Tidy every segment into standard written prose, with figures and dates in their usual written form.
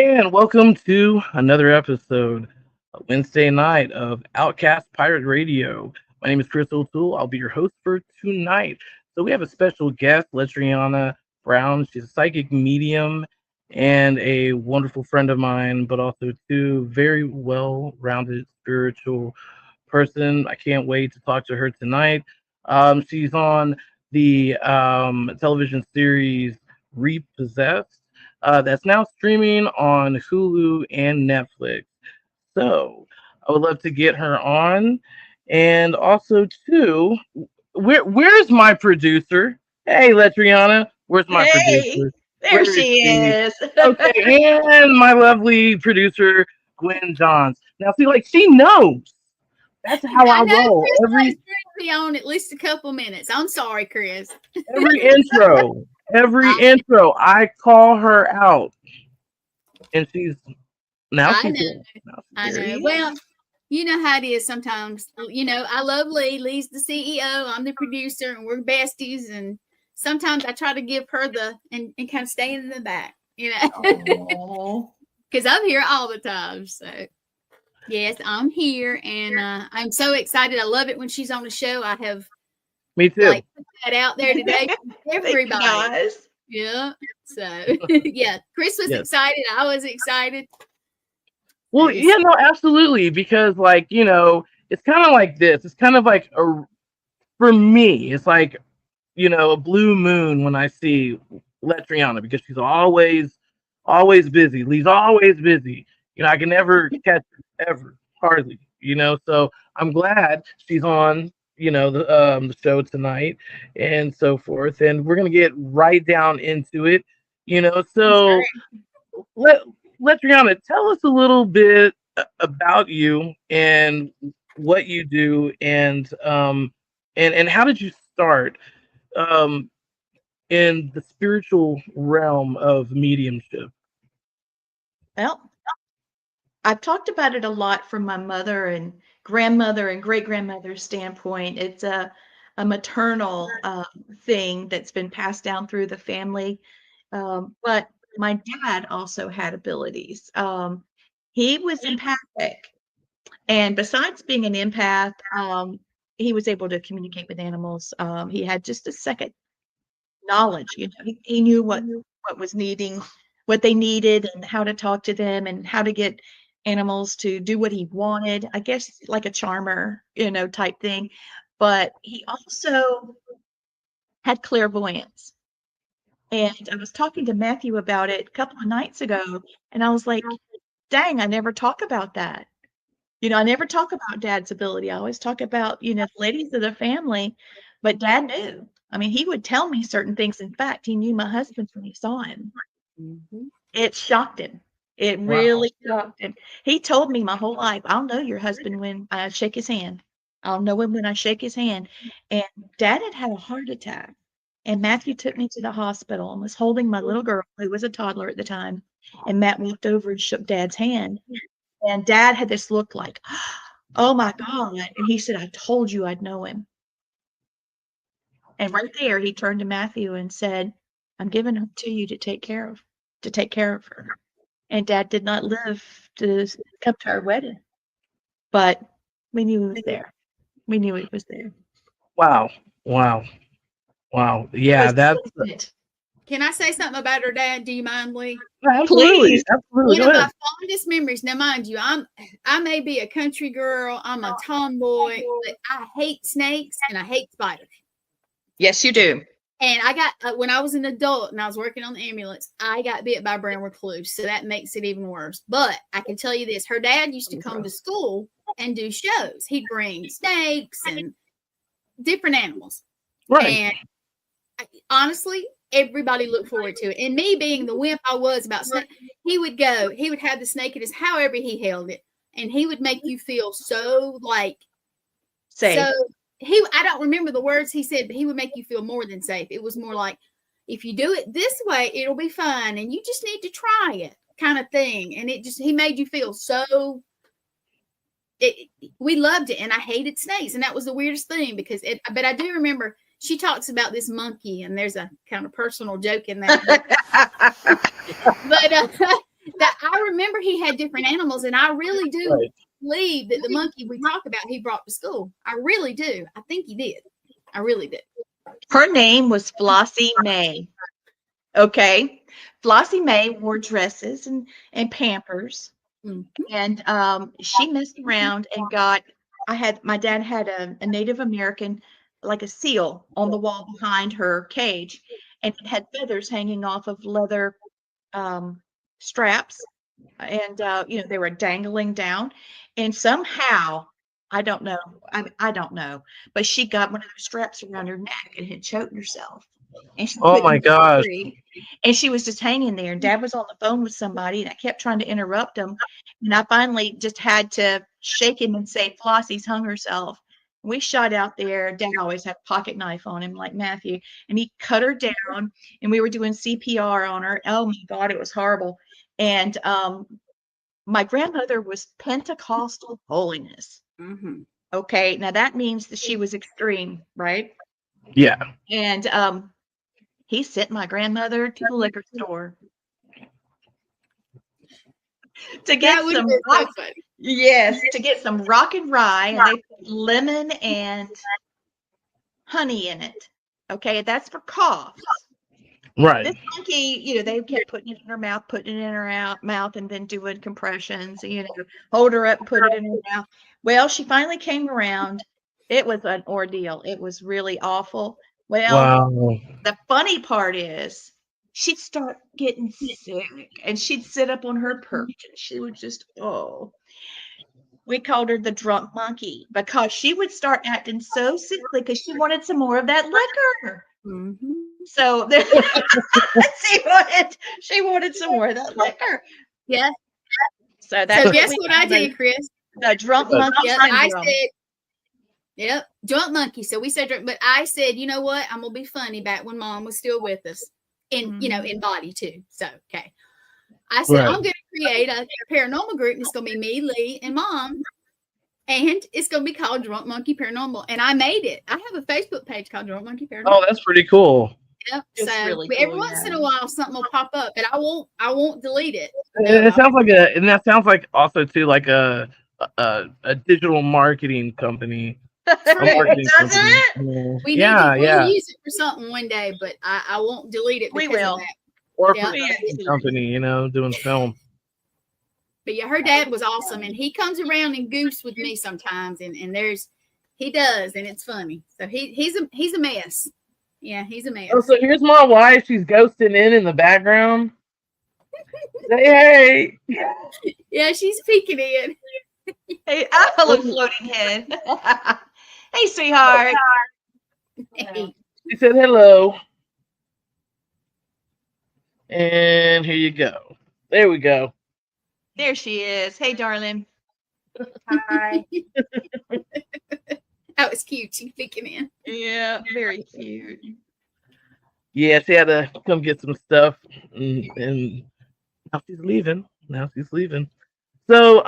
And welcome to another episode, Wednesday night of OutKast Pirate Radio. My name is Chris O'Toole. I'll be your host for tonight. So we have a special guest, Leitreanna Brown. She's a psychic medium and a wonderful friend of mine, but also too very well-rounded spiritual person. I can't wait to talk to her tonight. She's on the television series Repossessed that's now streaming on Hulu and Netflix. So I would love to get her on. And also, too, where's my producer? Hey, Letriana, where's my Hey, producer? there Where is she she? is. Okay, and my lovely producer, Gwen Johns. Now, see, like, she knows. That's how I I know roll. Chris Every likes to be on at least a couple minutes. I'm sorry, Chris. every intro, every I, intro, I call her out, and now I she's know. here. Now she's I here. know. Well, you know how it is sometimes. I love Lee. Lee's the CEO. I'm the producer, and we're besties. And sometimes I try to give her and kind of stay in the back, Oh, because I'm here all the time. So, yes, I'm here, and I'm so excited. I love it when she's on the show. I have Me too. put that out there today for thank you, everybody. guys. Yeah. So yeah, Chris was Yes. excited. I was excited. Well, yeah, no, absolutely. Because, like, it's kind of like this. It's kind of like for me, it's like, a blue moon when I see Letriana because she's always busy. Lee's always busy. I can never catch her, ever, hardly, So I'm glad she's on, the show tonight and so forth. And we're going to get right down into it, So let Letriana, tell us a little bit about you and what you do, and how did you start um, in the spiritual realm of mediumship? Well, I've talked about it a lot from my mother and grandmother and great grandmother's standpoint. It's a maternal thing that's been passed down through the family. But my dad also had abilities. He was empathic. And besides being an empath, he was able to communicate with animals. He had just a second knowledge. He knew what was needing, what they needed, and how to talk to them, and how to get animals to do what he wanted. I guess like a charmer, type thing. But he also had clairvoyance. And I was talking to Matthew about it a couple of nights ago, and I was like, dang, I never talk about that. I never talk about dad's ability. I always talk about, the ladies of the family, but dad knew. I mean, he would tell me certain things. In fact, he knew my husband when he saw him. It shocked him. It Wow. really shocked him. He told me my whole life, I'll know your husband when I shake his hand. I'll know him when I shake his hand. And dad had a heart attack. And Matthew took me to the hospital and was holding my little girl, who was a toddler at the time. And Matt walked over and shook dad's hand. And dad had this look like, oh my God. And he said, I told you I'd know him. And right there, he turned to Matthew and said, I'm giving her to you to take care of her. And dad did not live to come to our wedding, but we knew he was there. We knew he was there. Wow. Yeah, that's Can I say something about her dad? Do you mind, Lee? absolutely. Please. Absolutely. One Go of ahead. my fondest memories. Now, mind you, I may be a country girl, I'm a tomboy, but I hate snakes and I hate spiders. Yes, you do. And I got when I was an adult and I was working on the ambulance, I got bit by a brown recluse, so that makes it even worse. But I can tell you this: her dad used to come to school and do shows. He'd bring snakes and different animals, Right. and honestly, everybody looked forward to it. And me being the wimp I was about snakes, he would have the snake in his, however he held it, and he would make you feel so like Safe. so. I don't remember the words he said, but he would make you feel more than safe. It was more like, if you do it this way, it'll be fine, and you just need to try it, kind of thing. And he made you feel so. We loved it, and I hated snakes, and that was the weirdest thing but I do remember she talks about this monkey, and there's a kind of personal joke in that. But that I remember he had different animals, and I really do Right. believe that the monkey we talk about he brought to school. I really do. I think he did. I really did. Her name was Flossie Mae. Okay. Flossie Mae wore dresses and Pampers. Mhm. And she messed around and got, my dad had a Native American, like a seal on the wall behind her cage, and it had feathers hanging off of leather straps. And, they were dangling down. And somehow, I don't know, I don't know, but she got one of those straps around her neck and had choked herself. And she Oh my couldn't get gosh. free. And she was just hanging there. And Dad was on the phone with somebody, and I kept trying to interrupt him. And I finally just had to shake him and say, Flossie's hung herself. We shot out there. Dad always had a pocket knife on him, like Matthew, and he cut her down. And we were doing CPR on her. Oh my God, it was horrible. And my grandmother was Pentecostal holiness. Mm-hmm. Okay, now that means that she was extreme, right? Yeah. And he sent my grandmother to the liquor store to get That would some be so rock, funny. yes, to get some rock and rye, and they put lemon and honey in it. Okay, that's for coughs. Right. This monkey, they kept putting it in her mouth, putting it in her mouth, and then doing compressions, hold her up and put it in her mouth. Well, she finally came around. It was an ordeal. It was really awful. Well, Wow. the funny part is she'd start getting sick and she'd sit up on her perch and she would just, we called her the drunk monkey because she would start acting so sickly because she wanted some more of that liquor. Mm-hmm. So she wanted some more of that liquor. Yeah. So that's So guess what I did, Chris? The drunk monkey Yep, syndrome. I said, yep, drunk monkey. So we said drunk, but I said, you know what? I'm gonna be funny back when Mom was still with us, in in body too. So okay, I said I'm gonna create a paranormal group. And it's gonna be me, Lee, and Mom, and it's gonna be called Drunk Monkey Paranormal. And I made it. I have a Facebook page called Drunk Monkey Paranormal. Oh, that's pretty cool. Yep. It's So really every cool, once in a while something will pop up, but I won't delete it. And it sounds like and that sounds like also too like a digital marketing company. Doesn't it? We'll use it for something one day, but I won't delete it. We because will. of that. Or Yeah. for a company, doing film. But yeah, her dad was awesome, and he comes around and goofs with me sometimes, and he does, and it's funny. So he's a mess. Yeah, he's a mess. Oh, so here's my wife. She's ghosting in the background. Say hey. Yeah, she's peeking in. Hey, hello, floating head. Hey, sweetheart. Hey. She said hello. And here you go. There we go. There she is. Hey, darling. Hi. That was cute. She's peeking in. Yeah, very cute. Yeah, she had to come get some stuff, and now she's leaving. So,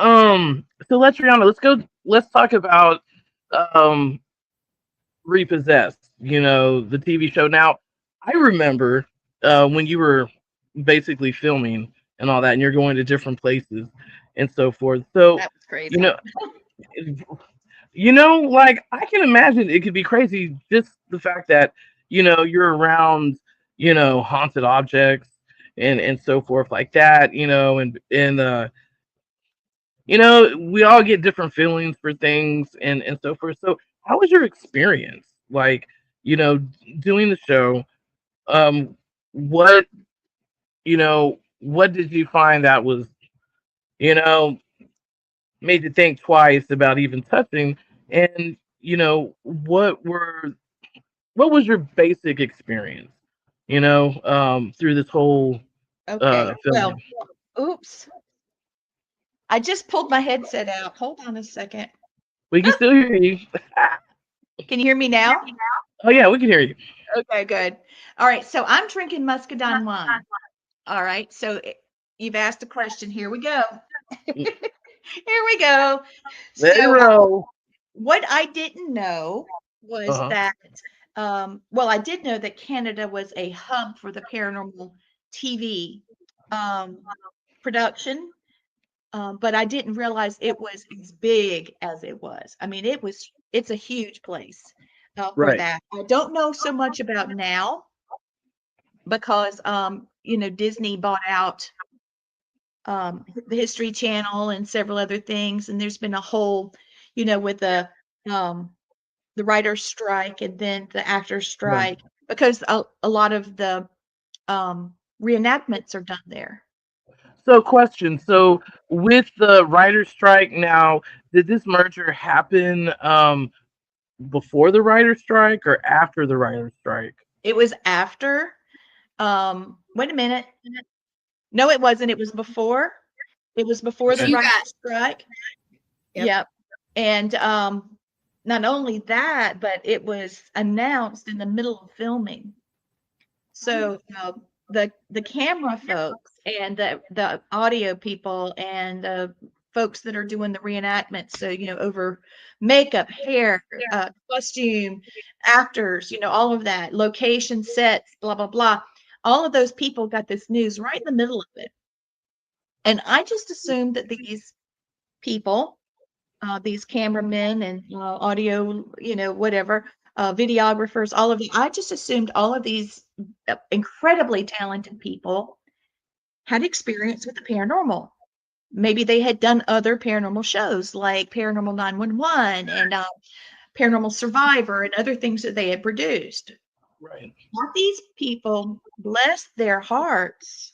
Leitreanna, let's talk about Repossessed, the TV show. Now, I remember when you were basically filming and all that, and you're going to different places and so forth. So, that was crazy. Like I can imagine it could be crazy, just the fact that, you're around, haunted objects and so forth like that, we all get different feelings for things and so forth. So how was your experience? Like, doing the show, what, what did you find that was, made you think twice about even touching? And, what was your basic experience, through this whole Okay. film? Well, oops. I just pulled my headset out. Hold on a second. We can still hear you. Can you hear me now? Oh yeah, we can hear you. Okay, good. All right. So I'm drinking muscadine wine. All right. So you've asked a question. Here we go. Here we go. Let it So roll. what I didn't know was that, I did know that Canada was a hub for the paranormal TV. production, but I didn't realize it was as big as it was. I mean, it's a huge place for Right. that. I don't know so much about now because Disney bought out the History Channel and several other things, and there's been a whole, with the writer's strike and then the actor's strike, because a lot of the reenactments are done there. So, question. So, with the writer's strike now, did this merger happen before the writer's strike or after the writer's strike? It was after. Wait a minute. No, it wasn't. It was before. It was before the You writer's got- strike. Yep. Yep. And not only that, but it was announced in the middle of filming. So the camera folks and the audio people and the folks that are doing the reenactments, so over makeup, hair, costume, actors, all of that, location, sets, blah blah blah, all of those people got this news right in the middle of it. And I just assumed that these people, these cameramen and audio, whatever, videographers, all of them, I just assumed all of these incredibly talented people had experience with the paranormal. Maybe they had done other paranormal shows like Paranormal 911 and Paranormal Survivor and other things that they had produced. Right. Not these people, bless their hearts,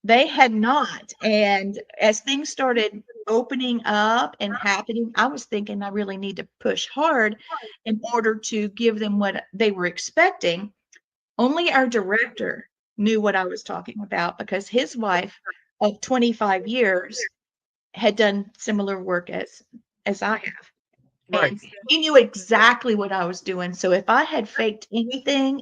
they had not. And as things started opening up and happening, I was thinking I really need to push hard in order to give them what they were expecting. Only our director knew what I was talking about because his wife of 25 years had done similar work as I have. Right. And he knew exactly what I was doing. So if I had faked anything,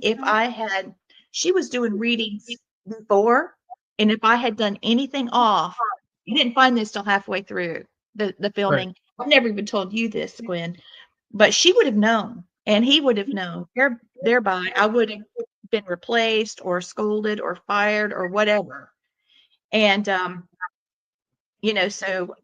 she was doing readings before, and if I had done anything off, you didn't find this till halfway through the filming. Right. I've never even told you this, Gwen, but she would have known, and he would have known. Thereby, I would have been replaced or scolded or fired or whatever. And so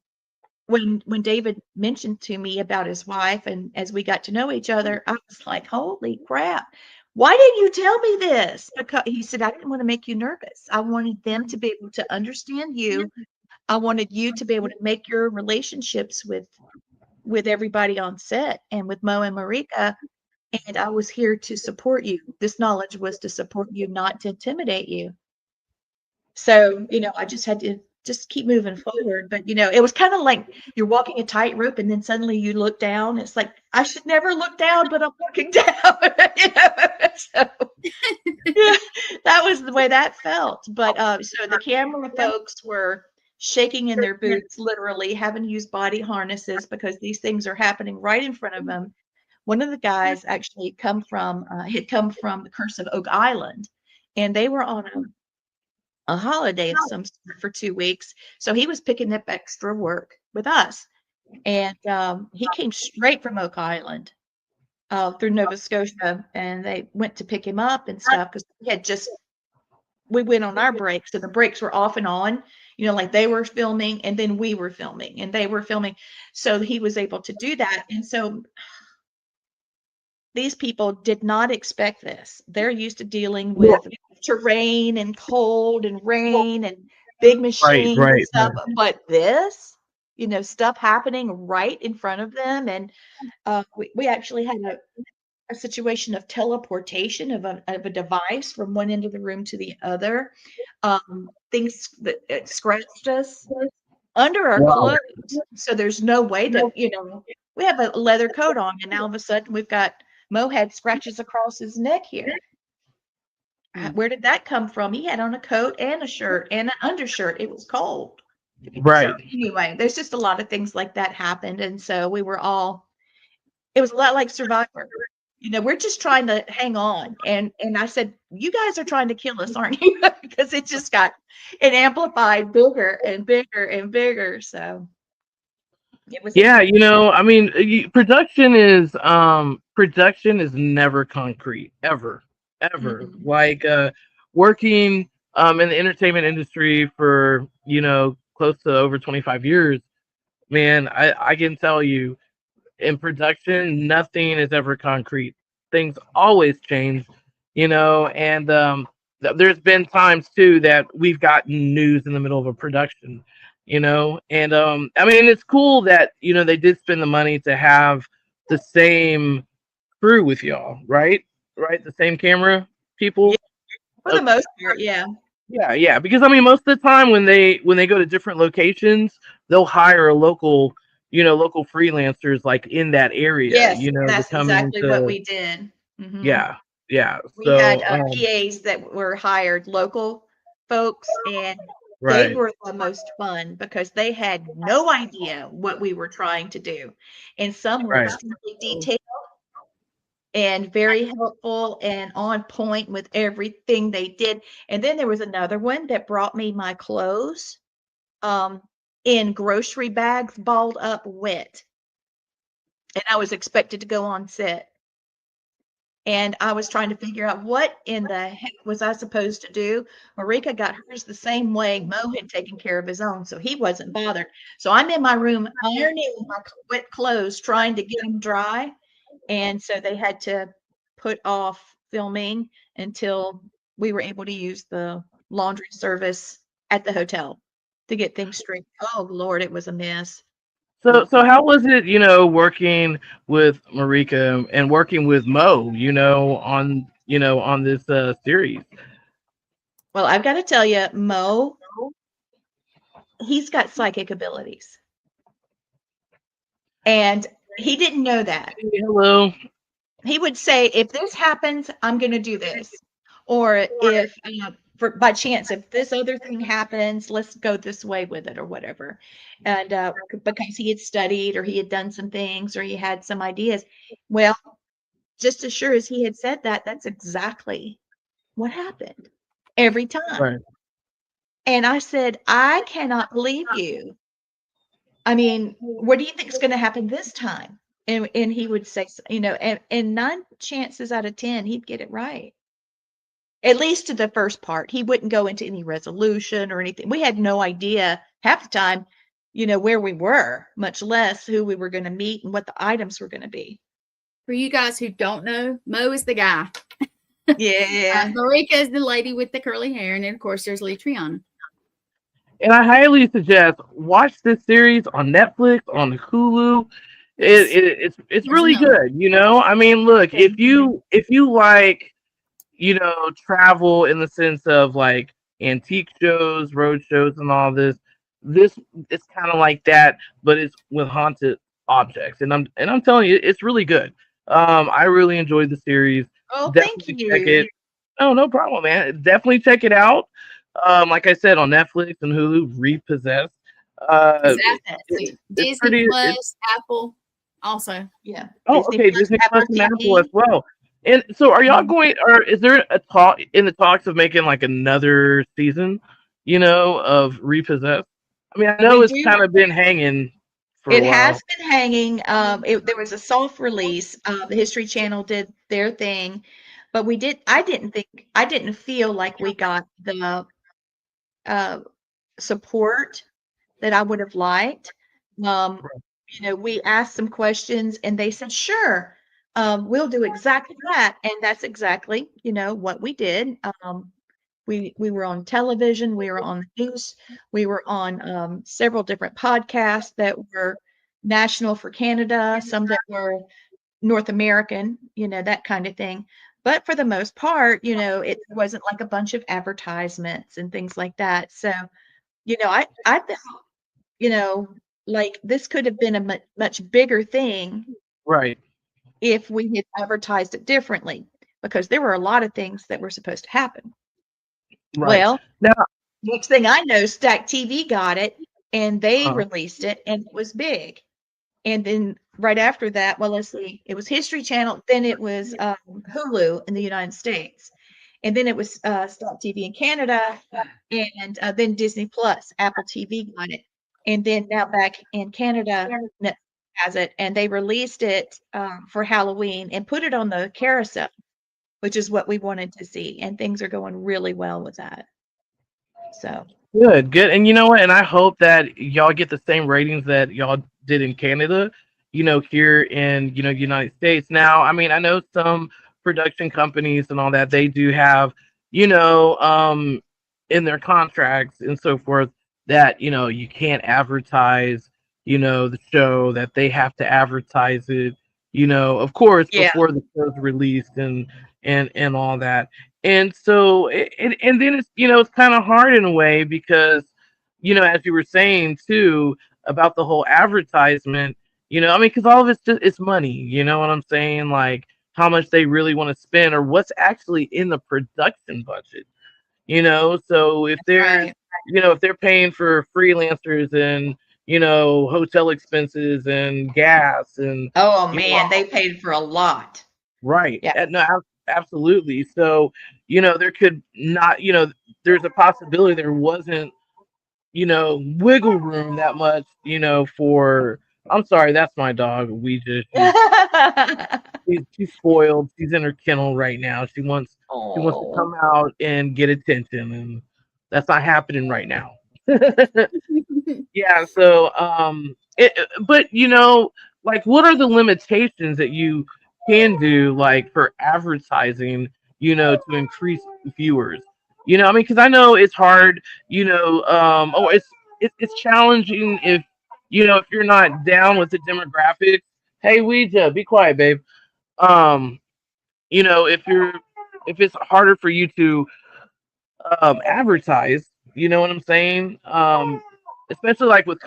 when David mentioned to me about his wife, and as we got to know each other, I was like, holy crap, why didn't you tell me this? Because he said, I didn't want to make you nervous. I wanted them to be able to understand you. I wanted you to be able to make your relationships with everybody on set and with Mo and Marika. And I was here to support you. This knowledge was to support you, not to intimidate you. So, I just had to just keep moving forward. But, it was kind of like you're walking a tightrope and then suddenly you look down. It's like, I should never look down, but I'm looking down. So, yeah, that was the way that felt. But so the camera folks were shaking in their boots, literally having to use body harnesses because these things are happening right in front of them. One of the guys actually had come from the Curse of Oak Island, and they were on a holiday of some sort for 2 weeks. So he was picking up extra work with us. And he came straight from Oak Island through Nova Scotia, and they went to pick him up and stuff because we went on our breaks. So the breaks were off and on, like they were filming and then we were filming and they were filming. So he was able to do that. And so these people did not expect this. They're used to dealing with terrain and cold and rain and big machines and stuff. But this, stuff happening right in front of them. And we actually had a situation of teleportation of a device from one end of the room to the other. Things that scratched us under our clothes. So there's no way that, we have a leather coat on, and now all of a sudden we've got Mo had scratches across his neck here. Where did that come from? He had on a coat and a shirt and an undershirt. It was cold. Right. So anyway, there's just a lot of things like that happened. And so it was a lot like Survivor. We're just trying to hang on. And I said, you guys are trying to kill us, aren't you? Because it just got amplified bigger and bigger and bigger. So it was. Yeah, I mean, production is never concrete, ever. Mhm. Like working in the entertainment industry for, close to over 25 years, man, I can tell you, in production, nothing is ever concrete. Things always change, and there's been times too that we've gotten news in the middle of a production, and I mean, it's cool that they did spend the money to have the same crew with y'all, right? Right, the same camera Yeah, people. for the most part, yeah. Yeah, yeah. Because I mean, most of the time when they go to different locations, they'll hire a local freelancers like in that area, Yes, to that's come exactly what into. we did. Hmm. Yeah, yeah. We had So, PAs that were hired, local folks, and they right, were the most fun because they had no idea what we were trying to do. And some were right. extremely detailed and very helpful and on point with everything they did. And then there was another one that brought me my clothes um, in grocery bags, balled up wet. And I was expected to go on set. And I was trying to figure out what in the heck was I supposed to do. Marika got hers the same way. Mo had taken care of his own, so he wasn't bothered. So I'm in my room ironing my wet clothes, trying to get them dry. And so they had to put off filming until we were able to use the laundry service at the hotel to get things straight. Oh, Lord, it was a mess. So how was it, working with Marika and working with Mo, on this series? Well, I've got to tell you, Mo, he's got psychic abilities. And he didn't know that. Hello. He would say, if this happens, I'm going to do this. Or if, by chance, if this other thing happens, let's go this way with it or whatever. And because he had studied or he had done some things or he had some ideas. Well, just as sure as he had said that, that's exactly what happened every time. Right. And I said, I cannot believe you. I mean, what do you think is going to happen this time? And he would say, and 9 chances out of 10, he'd get it right. At least to the first part. He wouldn't go into any resolution or anything. We had no idea half the time, where we were, much less who we were going to meet and what the items were going to be. For you guys who don't know, Mo is the guy. Yeah. Marika is the lady with the curly hair, and then of course there's Leitreanna. And I highly suggest watch this series on Netflix, on Hulu. It's really good. I mean, look, if you like, travel in the sense of like antique shows, road shows, and all this, this it's kind of like that, but it's with haunted objects. And I'm telling you, it's really good. I really enjoyed the series. Oh, thank Definitely check you. it. Oh, no problem, man. Definitely check it out. Like I said, on Netflix and Hulu, Repossessed. It's Disney pretty. Plus, Apple, also. Yeah. Oh, Disney okay, Plus, Disney Apple Plus and Apple as TV. well. And so, are y'all Mhm. going, or is there a talk in the talks of making like another season, of Repossessed? I mean, I know We it's do. kind of been hanging for a It while. has been hanging. There was a soft release. The History Channel did their thing, but I didn't feel like we got the uh, support that I would have liked. Um, we asked some questions and they said, sure, we'll do exactly that. And that's exactly, what we did. We were on television, we were on the news, we were on several different podcasts that were national for Canada, some that were North American, that kind of thing. But for the most part, it wasn't like a bunch of advertisements and things like that. So, I felt, like this could have been a much bigger thing Right, if we had advertised it differently, because there were a lot of things that were supposed to happen. right. Well, Now, next thing I know, Stack TV got it and they uh, released it and it was big. And then right after that, well, let's see, it was History Channel, then it was Hulu in the United States. And then it was Stack TV in Canada, and then Disney Plus, Apple TV got it. And then now back in Canada, Netflix has it, and they released it for Halloween and put it on the carousel, which is what we wanted to see. And things are going really well with that. So Good, good. And you know what? And I hope that y'all get the same ratings that y'all did in Canada, here in, United States. Now, I mean, I know some production companies and all that, they do have, you know, um, in their contracts and so forth that, you can't advertise, the show, that they have to advertise it, of course, yeah, before the show's released and all that. And so and then it's it's kind of hard in a way because as you were saying too about the whole advertisement, I mean, because all of it's money, you know what I'm saying, like how much they really want to spend or what's actually in the production budget, so right. if they're paying for freelancers and hotel expenses and gas and Oh you know man, they paid for a lot. right. Yeah. No, absolutely. So, there could not, there's a possibility there wasn't, wiggle room that much, for. I'm sorry, that's my dog. She's spoiled. She's in her kennel right now. She wants to Oh. come out and get attention, and that's not happening right now. Yeah, so but like what are the limitations that you can do like for advertising, to increase viewers? I mean, because I know it's hard, it's challenging if you're not down with the demographics. Hey, Ouija, be quiet, babe. Um, if it's harder for you to advertise. You know what I'm saying? Especially like with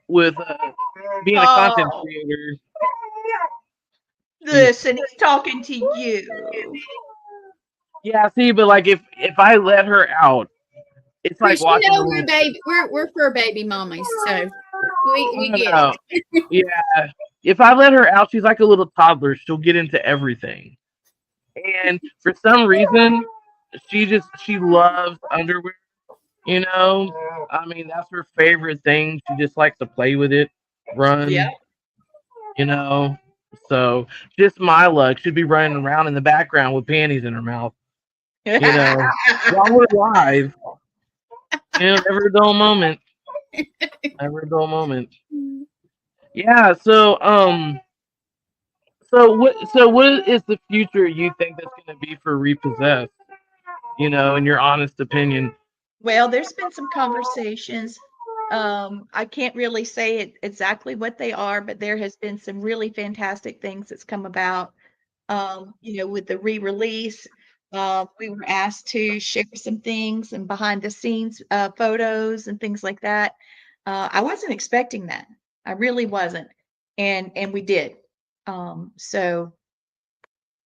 with being a content Oh, creator. She's listen, he's talking to you. yeah. See, but like if I let her out, it's like Chris, you watching a know little. we're fur baby mommies, so we I don't get know. it. Yeah, if I let her out, she's like a little toddler. She'll get into everything, and for some reason, she loves underwear. I mean, that's her favorite thing. She just likes to play with it, Yeah. run, you know. So just my luck. She'd be running around in the background with panties in her mouth, you know, while we're live. Never a dull moment. Never a dull moment. Yeah. So what is the future you think that's going to be for Repossessed? In your honest opinion. Well, there's been some conversations. I can't really say exactly what they are, but there has been some really fantastic things that's come about. With the re-release, we were asked to share some things and behind the scenes photos and things like that. I wasn't expecting that. I really wasn't, and we did. So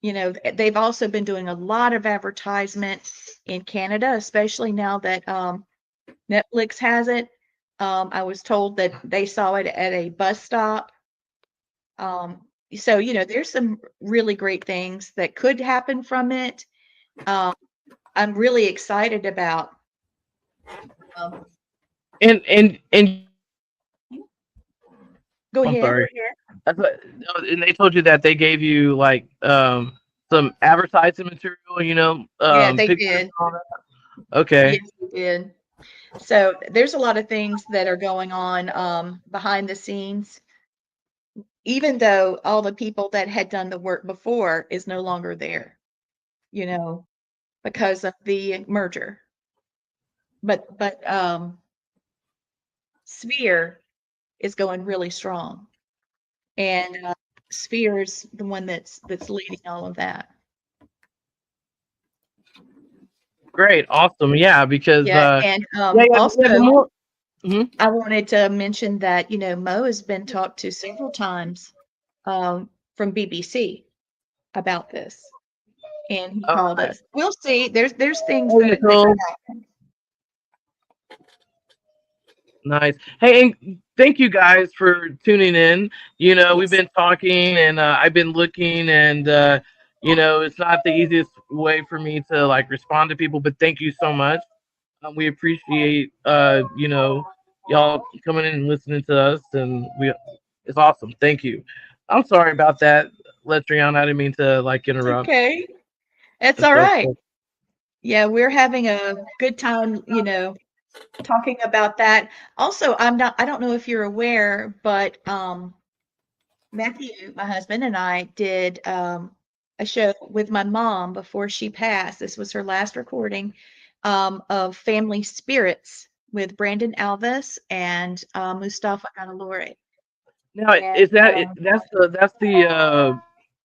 they've also been doing a lot of advertisement in Canada, especially now that Netflix has it. I was told that they saw it at a bus stop. So there's some really great things that could happen from it. I'm really excited about. Um, And Go I'm ahead. sorry. And they told you that they gave you like some advertising material, Yeah, they pictures and did. all that. Okay. Yes, they did. So there's a lot of things that are going on behind the scenes, even though all the people that had done the work before is no longer there, you know, because of the merger. But Sphere is going really strong, and Sphere is the one that's leading all of that. Great. Awesome. Yeah, because Yeah, and yeah, the also more mhm. I wanted to mention that Mo has been talked to several times from BBC about this, and he All called right. us. We'll see. There's things Hey that Nicole. could happen. Nice. Hey, and thank you guys for tuning in. We've Yes. been talking and I've been looking and it's not the easiest way for me to like respond to people, but thank you so much. We appreciate y'all coming in and listening to us, and it's awesome. Thank you. I'm sorry about that, Leitreanna. I didn't mean to like It's interrupt okay. It's and all so right. forth. Yeah, we're having a good time, talking about that. Also, I don't know if you're aware, but Matthew, my husband, and I did a show with my mom before she passed. This was her last recording of Family Spirits with Brandon Alvis and Mustafa Ganalore. Now, And is that's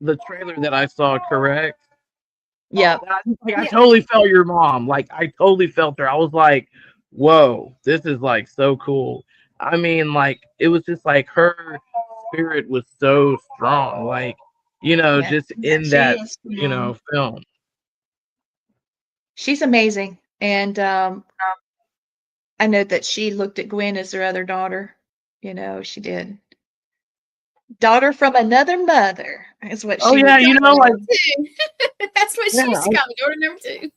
the trailer that I saw, correct? yeah, I Yeah. totally felt your mom. Like I totally felt her. I was like, whoa, this is like so cool. I mean, like it was just like her spirit was so strong. Like, yeah, just in she that, is. film. She's amazing. And I know that she looked at Gwen as her other daughter. She did. Daughter from another mother is what Oh she yeah, would say. like Two. That's what yeah. she used to call me, daughter number two.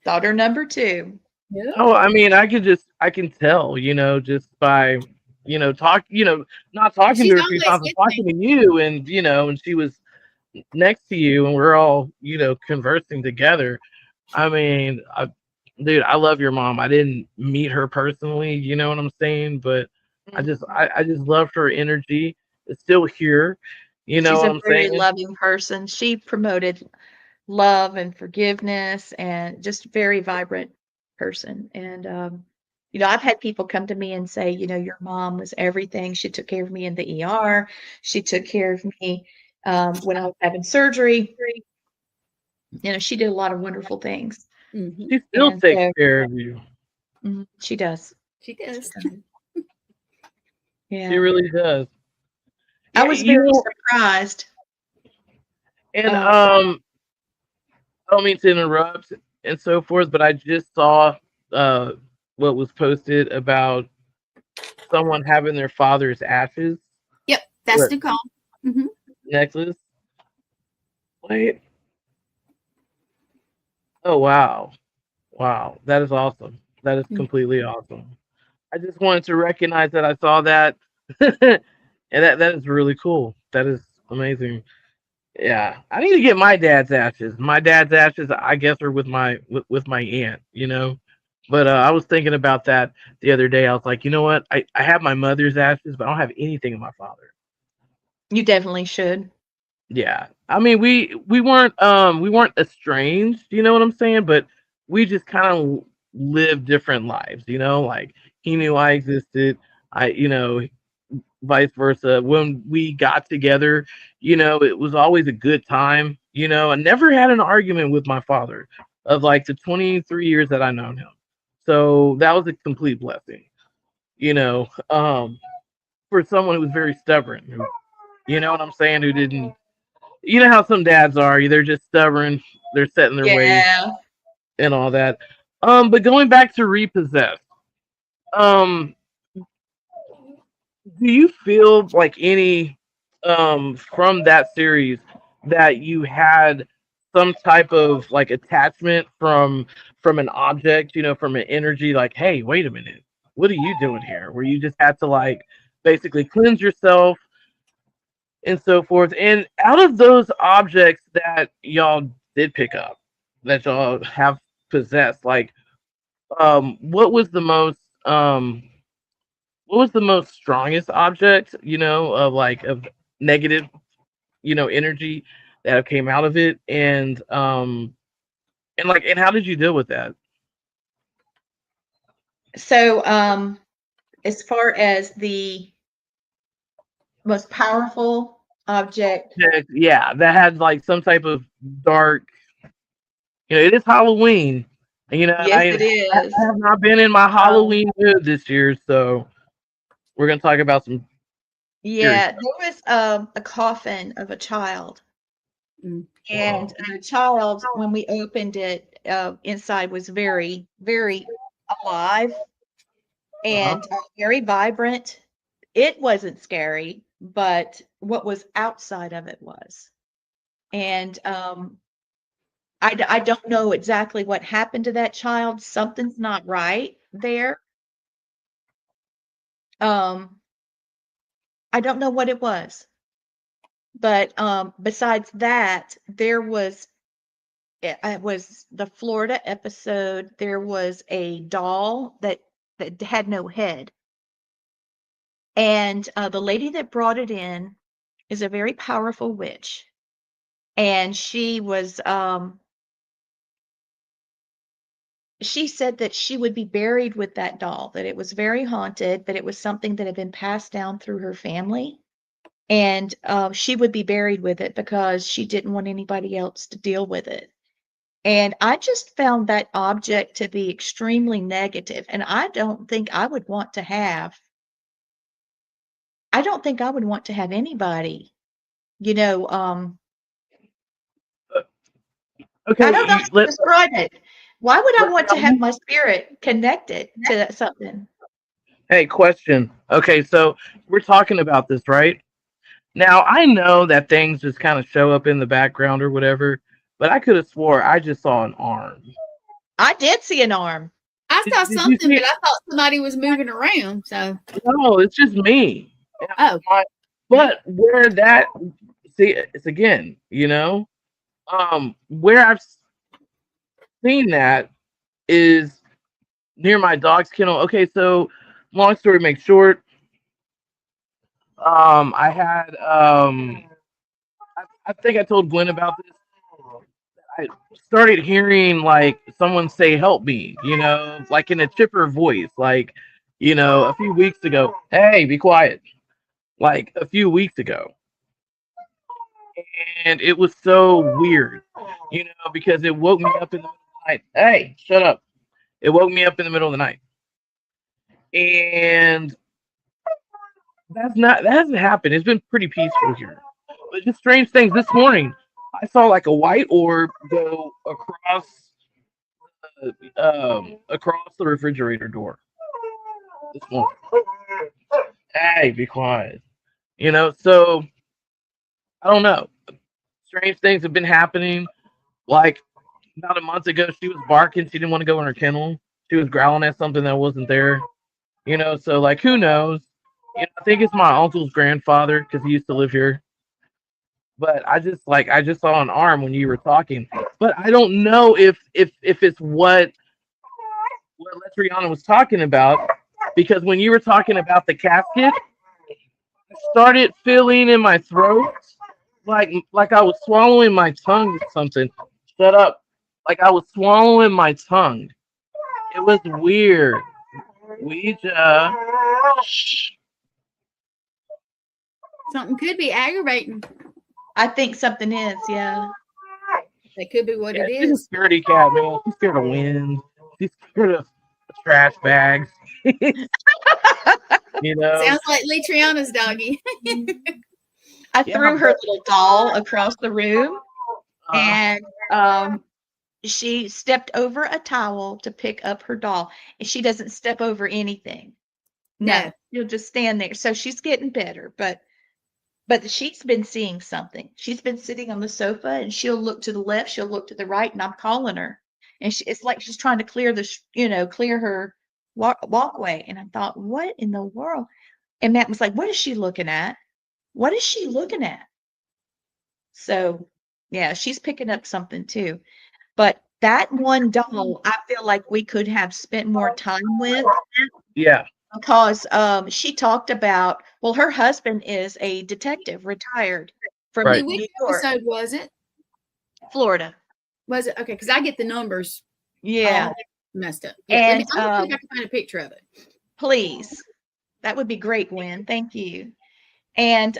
Daughter number 2. Yeah. Oh, I mean, I can tell, just by, talk, not talking She's to her a few always times, but with me. talking to you, and and she was next to you, and we're all, conversing together. I mean, dude, I love your mom. I didn't meet her personally, you know what I'm saying, but I just loved her energy. It's still here, you know She's what a I'm very saying? loving person. She promoted love and forgiveness and just very vibrant person. And I've had people come to me and say, your mom was everything. She took care of me in the ER. She took care of me when I was having surgery. She did a lot of wonderful things. Mm-hmm. She still And takes so care of you. she does. She does. She Yeah. really does. I Yeah, was very surprised. and Um, I don't mean to interrupt and so forth, but I just saw uh what was posted about someone having their father's ashes Yep, that's what Nicole. Mm-hmm. necklace. Wait. Oh wow. Wow. That is awesome. That is completely awesome. I just wanted to recognize that I saw that. And that is really cool. That is amazing. Yeah. I need to get my dad's ashes. My dad's ashes, I guess, are with my aunt, But I was thinking about that the other day. I was like, you know what? I have my mother's ashes, but I don't have anything of my father. you definitely should. Yeah. I mean, we weren't estranged, you know what I'm saying? But we just kind of lived different lives, like he knew I existed. Vice versa. When we got together, it was always a good time. I never had an argument with my father of like the 23 years that I known him. So that was a complete blessing, you know, um, for someone who was very stubborn, you know what I'm saying, who didn't, how some dads are, they're just stubborn, they're set in their ways Yeah. and all that. But going back to repossess, um, do you feel like any from that series that you had some type of like attachment from an object, from an energy, like, hey, wait a minute, what are you doing here? Where you just had to like basically cleanse yourself and so forth. And out of those objects that y'all did pick up, that y'all have possessed, like what was the most strongest object, of like of negative, energy that came out of it, and how did you deal with that? So, as far as the most powerful object, Yeah, that had like some type of dark, it is Halloween, and yes, I it is. have not been in my Um, Halloween mood this year, so we're gonna talk about some scary yeah, stuff. there was a coffin of a child, Mm. and the child, when we opened it, inside was very, very alive Uh-huh. and very vibrant. It wasn't scary, but what was outside of it was. And I don't know exactly what happened to that child. Something's not right there. Um, I don't know what it was. But besides that, there was it was the Florida episode. There was a doll that had no head, and the lady that brought it in is a very powerful witch, and she was she said that she would be buried with that doll, that it was very haunted, that it was something that had been passed down through her family, and she would be buried with it because she didn't want anybody else to deal with it. And I just found that object to be extremely negative, and I don't think I would want to have anybody, you know, Okay, I don't know how to describe it. Why would I want to have my spirit connected to something? Hey, question. Okay, so we're talking about this, right? Now, I know that things just kind of show up in the background or whatever, but I could have swore I just saw an arm. I did see an arm. I saw Did you something, see but it? I thought somebody was moving around. So, No, it's just me. oh, But where that, see, it's again, where I've seen that is near my dog's kennel. Okay, so long story make short, I had I think I told Gwen about this. I started hearing like someone say help me, like in a chipper voice, like, a few weeks ago. Hey, be quiet. Like a few weeks ago. And it was so weird, because it woke me up in the middle of the night. Hey, shut up. It woke me up in the middle of the night. And that hasn't happened. It's been pretty peaceful here. But just strange things. This morning, I saw like a white orb go across the refrigerator door this morning. Hey, be quiet. So I don't know. Strange things have been happening. Like about a month ago, she was barking. She didn't want to go in her kennel. She was growling at something that wasn't there. So like, who knows? I think it's my uncle's grandfather because he used to live here. But I just saw an arm when you were talking. But I don't know if it's what Leitreanna was talking about, because when you were talking about the casket, I started feeling in my throat like I was swallowing my tongue or something. Shut up. Like I was swallowing my tongue. It was weird. Ouija. Shh. something could be aggravating. I think something is, yeah. That could be what it She's a is. scaredy cat, man. She's scared of wind. She's scared of trash bags. Sounds like Leitreanna's doggy. I threw her little doll across the room, and she stepped over a towel to pick up her doll, and she doesn't step over anything. No, she'll just stand there. So she's getting better, but she's been seeing something. She's been sitting on the sofa, and she'll look to the left, she'll look to the right, and I'm calling her, and it's like she's trying to clear clear her walkway. And I thought, what in the world? And Matt was like, what is she looking at? What is she looking at? So yeah, she's picking up something too. But that one doll, I feel like we could have spent more time with. Yeah. Because she talked about, well, her husband is a detective, retired from Right. New Which York, episode was it? Florida. Was it? Okay, because I get the numbers Yeah. messed up. Yeah, And I'm gonna see if I can find a picture of it. please, that would be great, Gwen. Thank you. And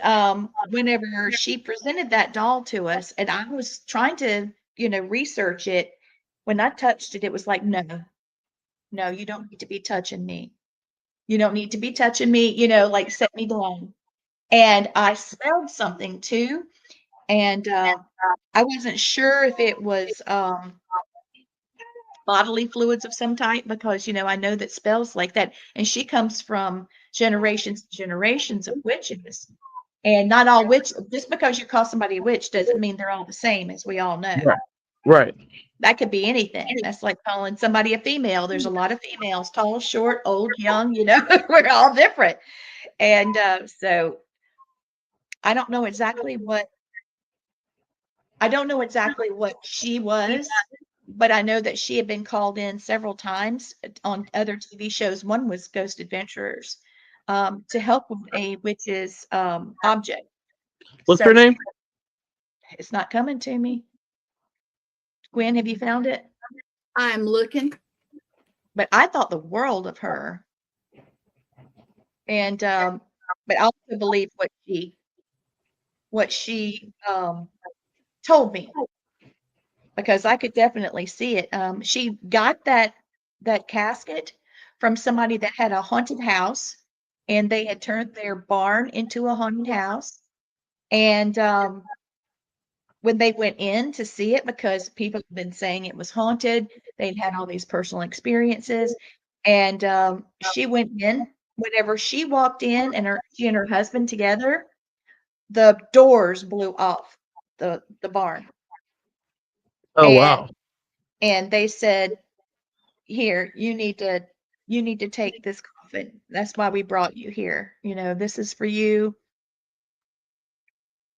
whenever she presented that doll to us, and I was trying to, research it, when I touched it, it was like, no, you don't need to be touching me. You don't need to be touching me, like set me down. And I smelled something too. And I wasn't sure if it was bodily fluids of some type, because, I know that spells like that. And she comes from generations and generations of witches. And not all witches, just because you call somebody a witch doesn't mean they're all the same, as we all know. Right. That could be anything. That's like calling somebody a female. There's a lot of females, tall, short, old, young, we're all different. And so I don't know exactly what I don't know exactly what she was, but I know that she had been called in several times on other TV shows. One was Ghost Adventurers, to help with a witch's object. What's So her name? it's not coming to me. Gwen, have you found it? I'm looking. But I thought the world of her. And but I also believe what she told me, because I could definitely see it. She got that casket from somebody that had a haunted house, and they had turned their barn into a haunted house. And when they went in to see it, because people have been saying it was haunted, they'd had all these personal experiences, and she went in. Whenever she walked in, and she and her husband together, the doors blew off the barn. Oh, wow. And they said, "Here, you need to take this coffin. That's why we brought you here. This is for you."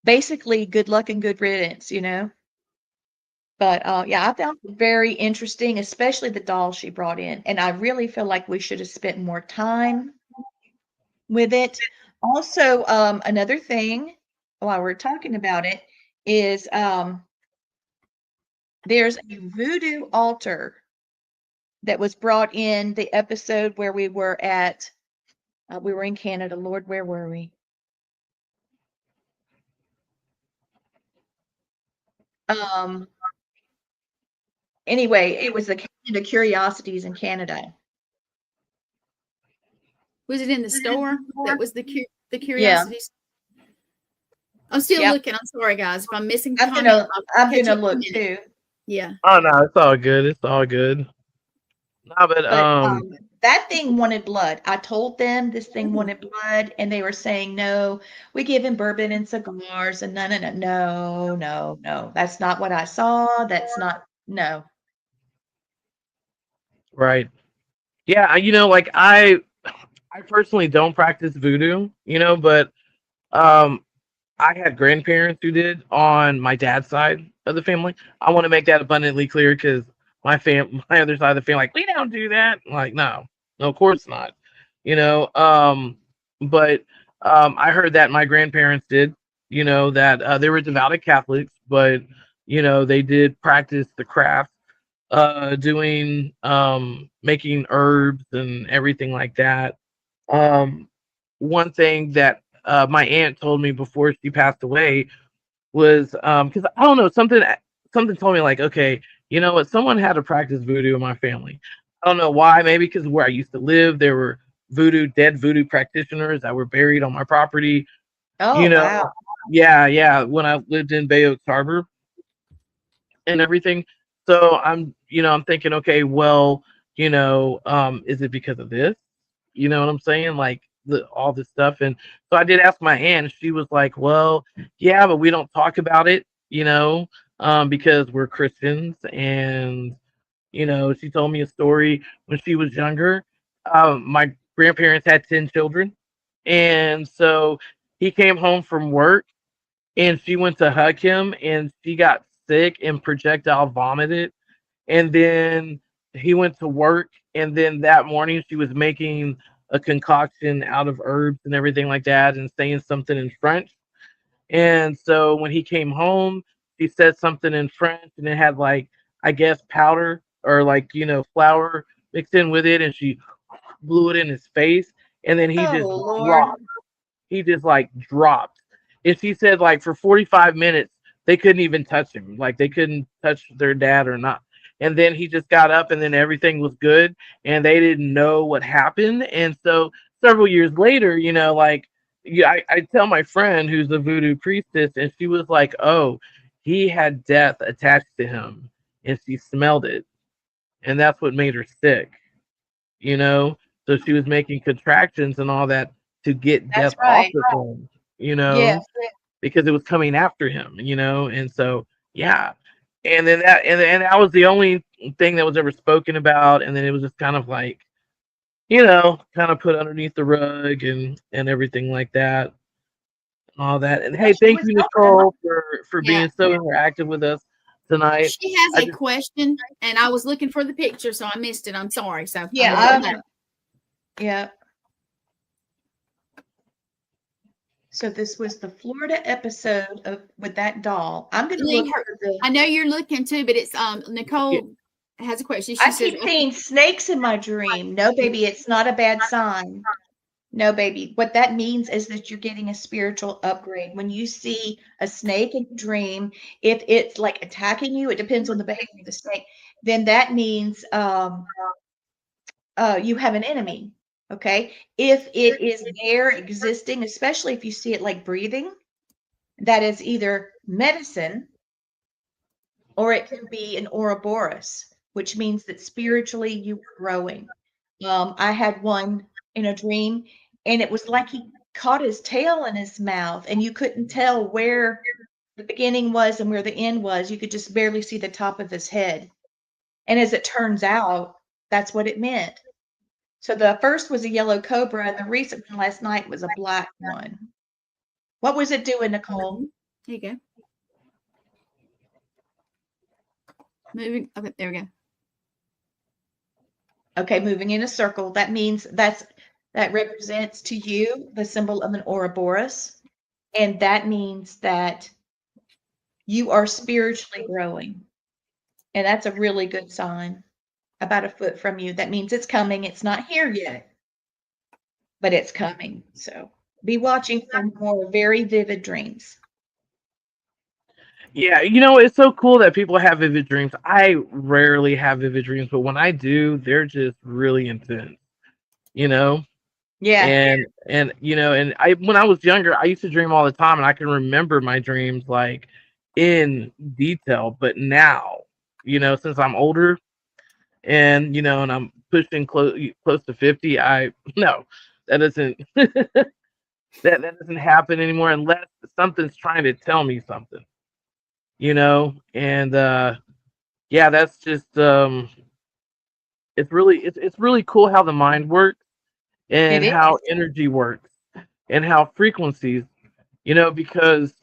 Basically, good luck and good riddance, But yeah, I found it very interesting, especially the doll she brought in. And I really feel like we should have spent more time with it. Also, another thing while we're talking about it is there's a voodoo altar that was brought in the episode where we were in Canada. Lord, where were we? Anyway, it was the Canada Curiosities in Canada. Was it in the store? That was the curiosities. Yeah. I'm still looking. I'm sorry, guys. If I'm missing, I'm gonna look too. Yeah. Oh no, it's all good. It's all good. No, but that thing wanted blood. I told them this thing wanted blood, and they were saying, "No, we give him bourbon and cigars." And no. That's not what I saw. That's not, no. right. Yeah, like I personally don't practice voodoo, but I had grandparents who did on my dad's side of the family. I want to make that abundantly clear because my other side of the family, like, we don't do that. I'm like, no, of course not. But I heard that my grandparents did. That they were devout Catholics, but they did practice the craft, doing making herbs and everything like that. One thing that my aunt told me before she passed away was because I don't know, something told me, like, okay, you know what, someone had to practice voodoo in my family. I don't know why. Maybe because where I used to live, there were dead voodoo practitioners that were buried on my property. Oh, wow. Yeah, when I lived in Bay Oaks Harbor and everything. So I'm thinking, okay, well, is it because of this? You know what I'm saying? Like all this stuff. And so I did ask my aunt, and she was like, well, yeah, but we don't talk about it, because we're Christians. And, she told me a story when she was younger. My grandparents had 10 children. And so he came home from work, and she went to hug him, and she got sick and projectile vomited. And then he went to work, and then that morning she was making a concoction out of herbs and everything like that, and saying something in French. And so when he came home, she said something in French, and it had, like, I guess, powder or, like, flour mixed in with it, and she blew it in his face, and then he just dropped. He just, like, dropped. And she said, like, for 45 minutes they couldn't even touch him. Like, they couldn't touch their dad or not. And then he just got up, and then everything was good, and they didn't know what happened. And so several years later, like, yeah, I tell my friend who's a voodoo priestess, and she was like, oh, he had death attached to him, and she smelled it, and that's what made her sick. So she was making contractions and all that to get death off of him, Yes. because it was coming after him, and so, yeah. And then that was the only thing that was ever spoken about, and then it was just kind of like, kind of put underneath the rug and everything like that. all that. And Yeah, hey, she thank was you, helping. Nicole, for Yeah. being so interactive with us tonight. She has I a just, question, and I was looking for the picture, so I missed it. I'm sorry. So Yeah, I'm going back. yeah. So this was the Florida episode of with that doll. I'm going to Lee, look for the. I know you're looking too, but it's Nicole Yeah. has a question. I She says, keep seeing snakes in my dream. No, baby, it's not a bad sign. No, baby. What that means is that you're getting a spiritual upgrade. When you see a snake in a dream, if it's like attacking you, it depends on the behavior of the snake, then that means you have an enemy. Okay. If it is there existing, especially if you see it like breathing, that is either medicine or it can be an Ouroboros, which means that spiritually you are growing. I had one in a dream, and it was like he caught his tail in his mouth, and you couldn't tell where the beginning was and where the end was. You could just barely see the top of his head. And as it turns out, that's what it meant. So the first was a yellow cobra, and the recent one last night was a black one. What was it doing, Nicole? There you go. Moving. Okay, there we go. Okay, moving in a circle. That means that represents to you the symbol of an Ouroboros. And that means that you are spiritually growing. And that's a really good sign. About a foot from you. That means it's coming. It's not here yet, but it's coming. So be watching for more very vivid dreams. yeah, it's so cool that people have vivid dreams. I rarely have vivid dreams, but when I do, they're just really intense. You know, Yeah. and I when I was younger, I used to dream all the time, and I can remember my dreams like in detail. But now, since I'm older, and I'm pushing close to 50, I no, that doesn't that doesn't happen anymore unless something's trying to tell me something. And yeah, that's just it's really cool how the mind works It and is. how energy works and how frequencies, because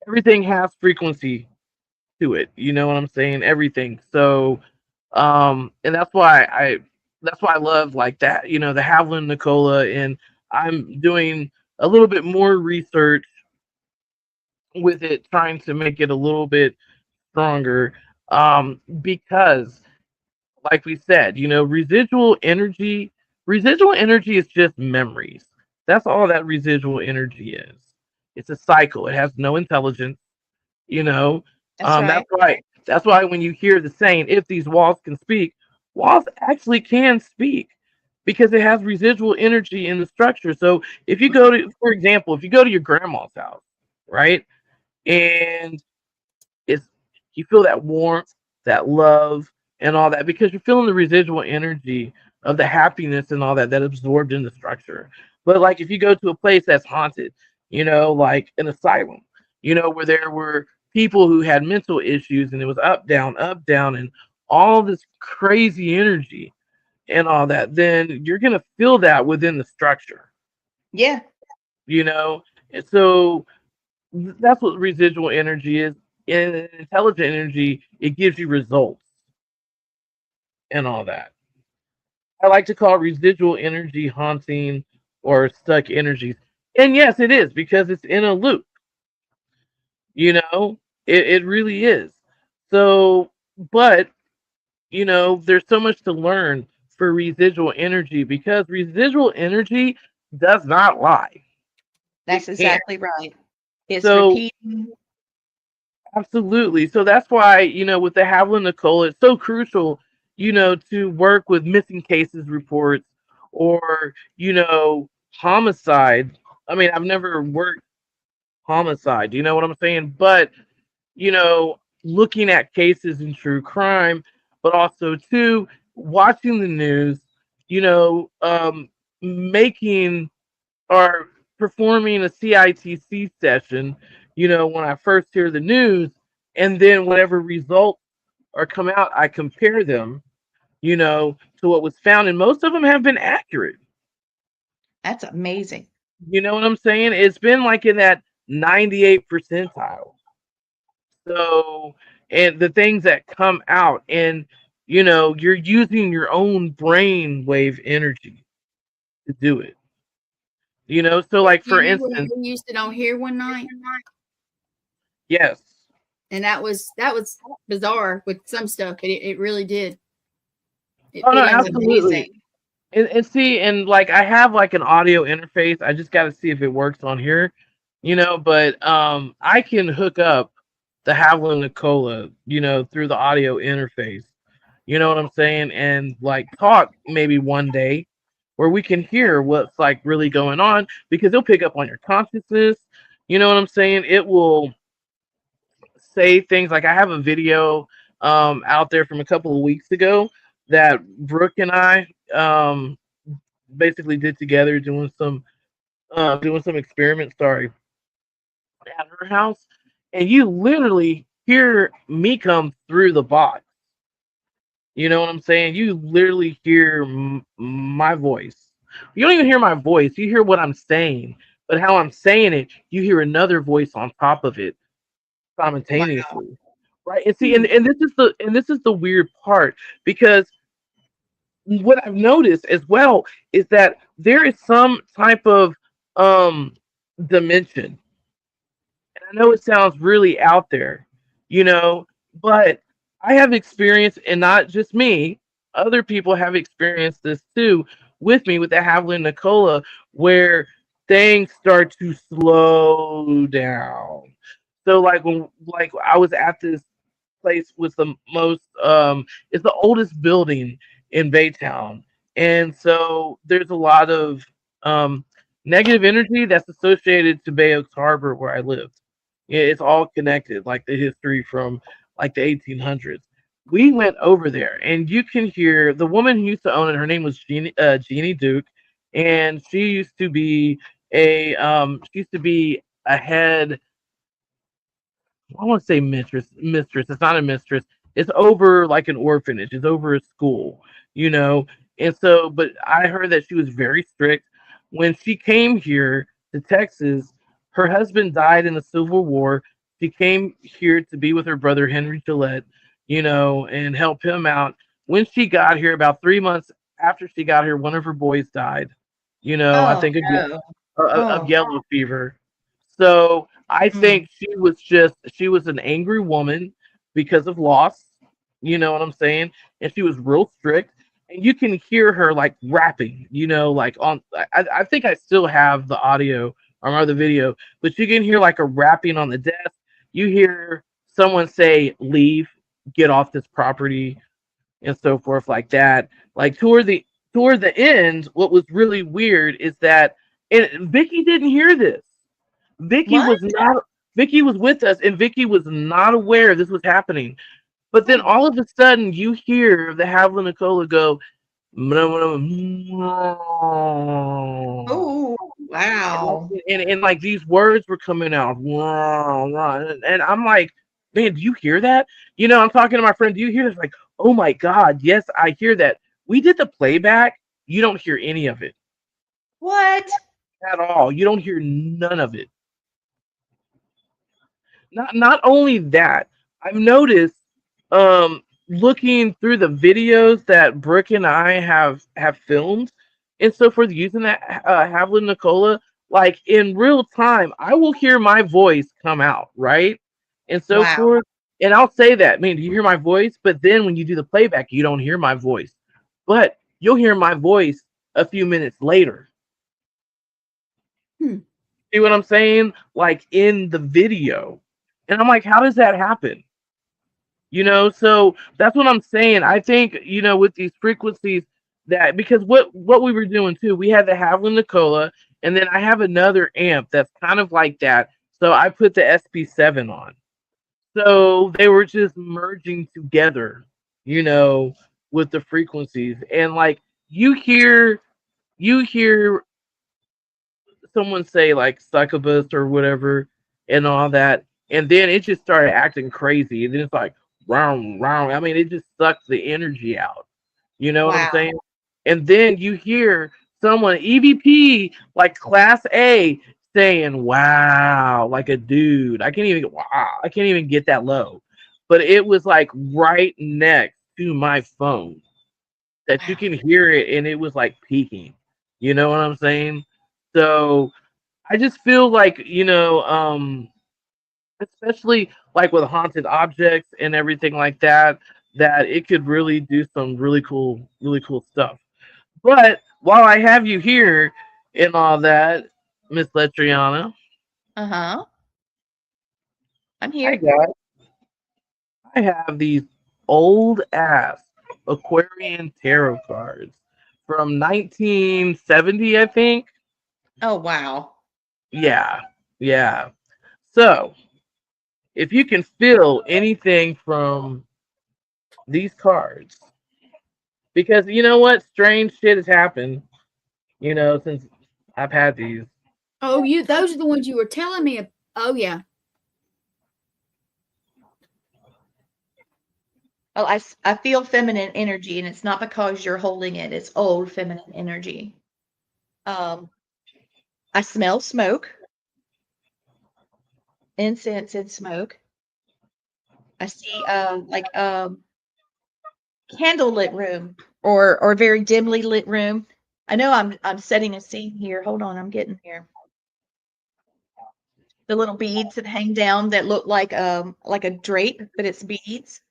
everything has frequency to it. You know what I'm saying? Everything. So, and that's why I love like that. The Haviland Nicola, and I'm doing a little bit more research with it, trying to make it a little bit stronger. Because, like we said, residual energy is just memories. That's all that residual energy is. It's a cycle. It has no intelligence. You know, That's right. that's why when you hear the saying, "If these walls can speak," walls actually can speak because it has residual energy in the structure. So if you go to, for example, if you go to your grandma's house, right, and it's you feel that warmth, that love, and all that because you're feeling the residual energy of the happiness and all that absorbed in the structure. But like if you go to a place that's haunted, like an asylum, where there were people who had mental issues and it was up, down, and all this crazy energy and all that, then you're gonna feel that within the structure, Yeah. you know. And so that's what residual energy is. In intelligent energy, it gives you results and all that. I like to call residual energy haunting or stuck energies. And yes, it is because it's in a loop, you know, it really is. So, but, there's so much to learn for residual energy because residual energy does not lie. That's It can't. exactly right. It's So, repeating. absolutely. So that's why, with the Haviland Nicole, it's so crucial, to work with missing cases reports or, homicide. I mean, I've never worked homicide, you know what I'm saying? But, looking at cases in true crime, but also, too, watching the news, making or performing a CITC session, when I first hear the news, and then whatever results are come out, I compare them, to what was found, and most of them have been accurate. That's amazing. You know what I'm saying? It's been like in that 98 percentile. So, and the things that come out, and you're using your own brain wave energy to do it. So like You for remember when instance, we used it on here one night? yes. And that was bizarre with some stuff. It really did. Oh no, That's absolutely. amazing. And see, and like I have like an audio interface. I just got to see if it works on here, But I can hook up the Havlin Nicola, through the audio interface. You know what I'm saying? And like talk maybe one day where we can hear what's like really going on because it'll pick up on your consciousness. You know what I'm saying? It will say things like I have a video out there from a couple of weeks ago that Brooke and I basically did together doing some experiments, sorry, at her house, and you literally hear me come through the box. You know what I'm saying? You literally hear my voice. You don't even hear my voice. You hear what I'm saying, but how I'm saying it, you hear another voice on top of it Wow. simultaneously. Right? And see, Hmm. and this is the weird part because what I've noticed as well is that there is some type of um dimension. And I know it sounds really out there, you know, but I have experienced, and not just me, other people have experienced this too with me with the Haviland Nicola, where things start to slow down. So like I was at this place with the most it's the oldest building in Baytown. And so there's a lot of um negative energy that's associated to Bay Oaks Harbor where I lived. Yeah, it's all connected, like the history from like the 1800s. We went over there, and you can hear the woman who used to own it. Her name was Jeannie Duke, and she used to be a head. I want to say mistress. Mistress. It's not a mistress. It's over like an orphanage. It's over a school, you know. And so, but I heard that she was very strict. When she came here to Texas, her husband died in the Civil War. She came here to be with her brother Henry Gillette, and help him out. When she got here, about 3 months after she got here, one of her boys died. I Oh think no. of Oh. yellow fever. So I Mm. think she was an angry woman because of loss. You know what I'm saying? And she was real strict. And you can hear her like rapping, like I think I still have the audio or the video, but you can hear like a rapping on the desk. You hear someone say, leave, get off this property, and so forth like that. Like toward the end, what was really weird is that and Vicky didn't hear this. Vicky What? was not. Vicky was with us, and Vicky was not aware this was happening. But then Oh. all of a sudden, you hear the Havlin Nicola go, Oh. Wow. and like these words were coming out, and I'm like, man, do you hear that? I'm talking to my friend. Do you hear this? Like, oh my god, yes, I hear that. We did the playback. You don't hear any of it What? at all. You don't hear none of it. Not only that, I've noticed looking through the videos that Brooke and I have filmed and so forth using that Havlin Nicola, like in real time, I will hear my voice come out, right? And so Wow. forth. And I'll say that, man, do you hear my voice? But then when you do the playback, you don't hear my voice. But you'll hear my voice a few minutes later. Hmm. See what I'm saying? Like in the video. And I'm like, how does that happen? So that's what I'm saying. I think, with these frequencies that because what we were doing too, we had the Havlin Nicola, and then I have another amp that's kind of like that. So I put the SP7 on. So they were just merging together, you know, with the frequencies. And like you hear someone say like succubus or whatever and all that, and then it just started acting crazy. And then it's like round, round. I mean, it just sucks the energy out. You know what I'm Wow. saying? And then you hear someone EVP like Class A saying wow like a dude. I can't even wow. I can't even get that low. But it was like right next to my phone that you Wow. can hear it and it was like peaking. You know what I'm saying? So I just feel like, especially like with haunted objects and everything like that, that it could really do some really cool stuff. But while I have you here and all that, Miss Letriana, Uh-huh. I'm I here. got I have these old ass Aquarian tarot cards from 1970, I think. Oh, wow. Yeah, yeah. So if you can feel anything from these cards, because you know what, strange shit has happened, since I've had these. Oh, those are the ones you were telling me. Oh yeah. Oh, I feel feminine energy, and it's not because you're holding it. It's old feminine energy. I smell smoke, incense and smoke. I see like candlelit room or very dimly lit room. I know I'm setting a scene here. Hold on, I'm getting here. The little beads that hang down that look like a drape, but it's beads.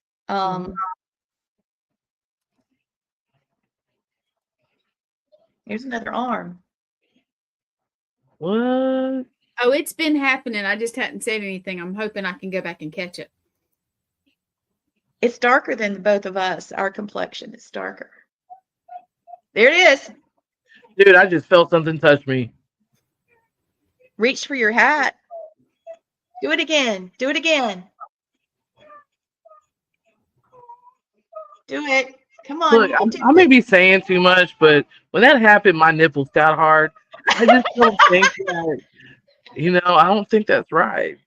Here's another arm. What? Oh, it's been happening. I just hadn't said anything. I'm hoping I can go back and catch it. It's darker than both of us. Our complexion is darker. There it is. Dude, I just felt something touch me. Reach for your hat. Do it again. Do it again. Do it. Come on. Look, You can do I may it. be saying too much, but when that happened, my nipples got hard. I just don't think that, I don't think that's right.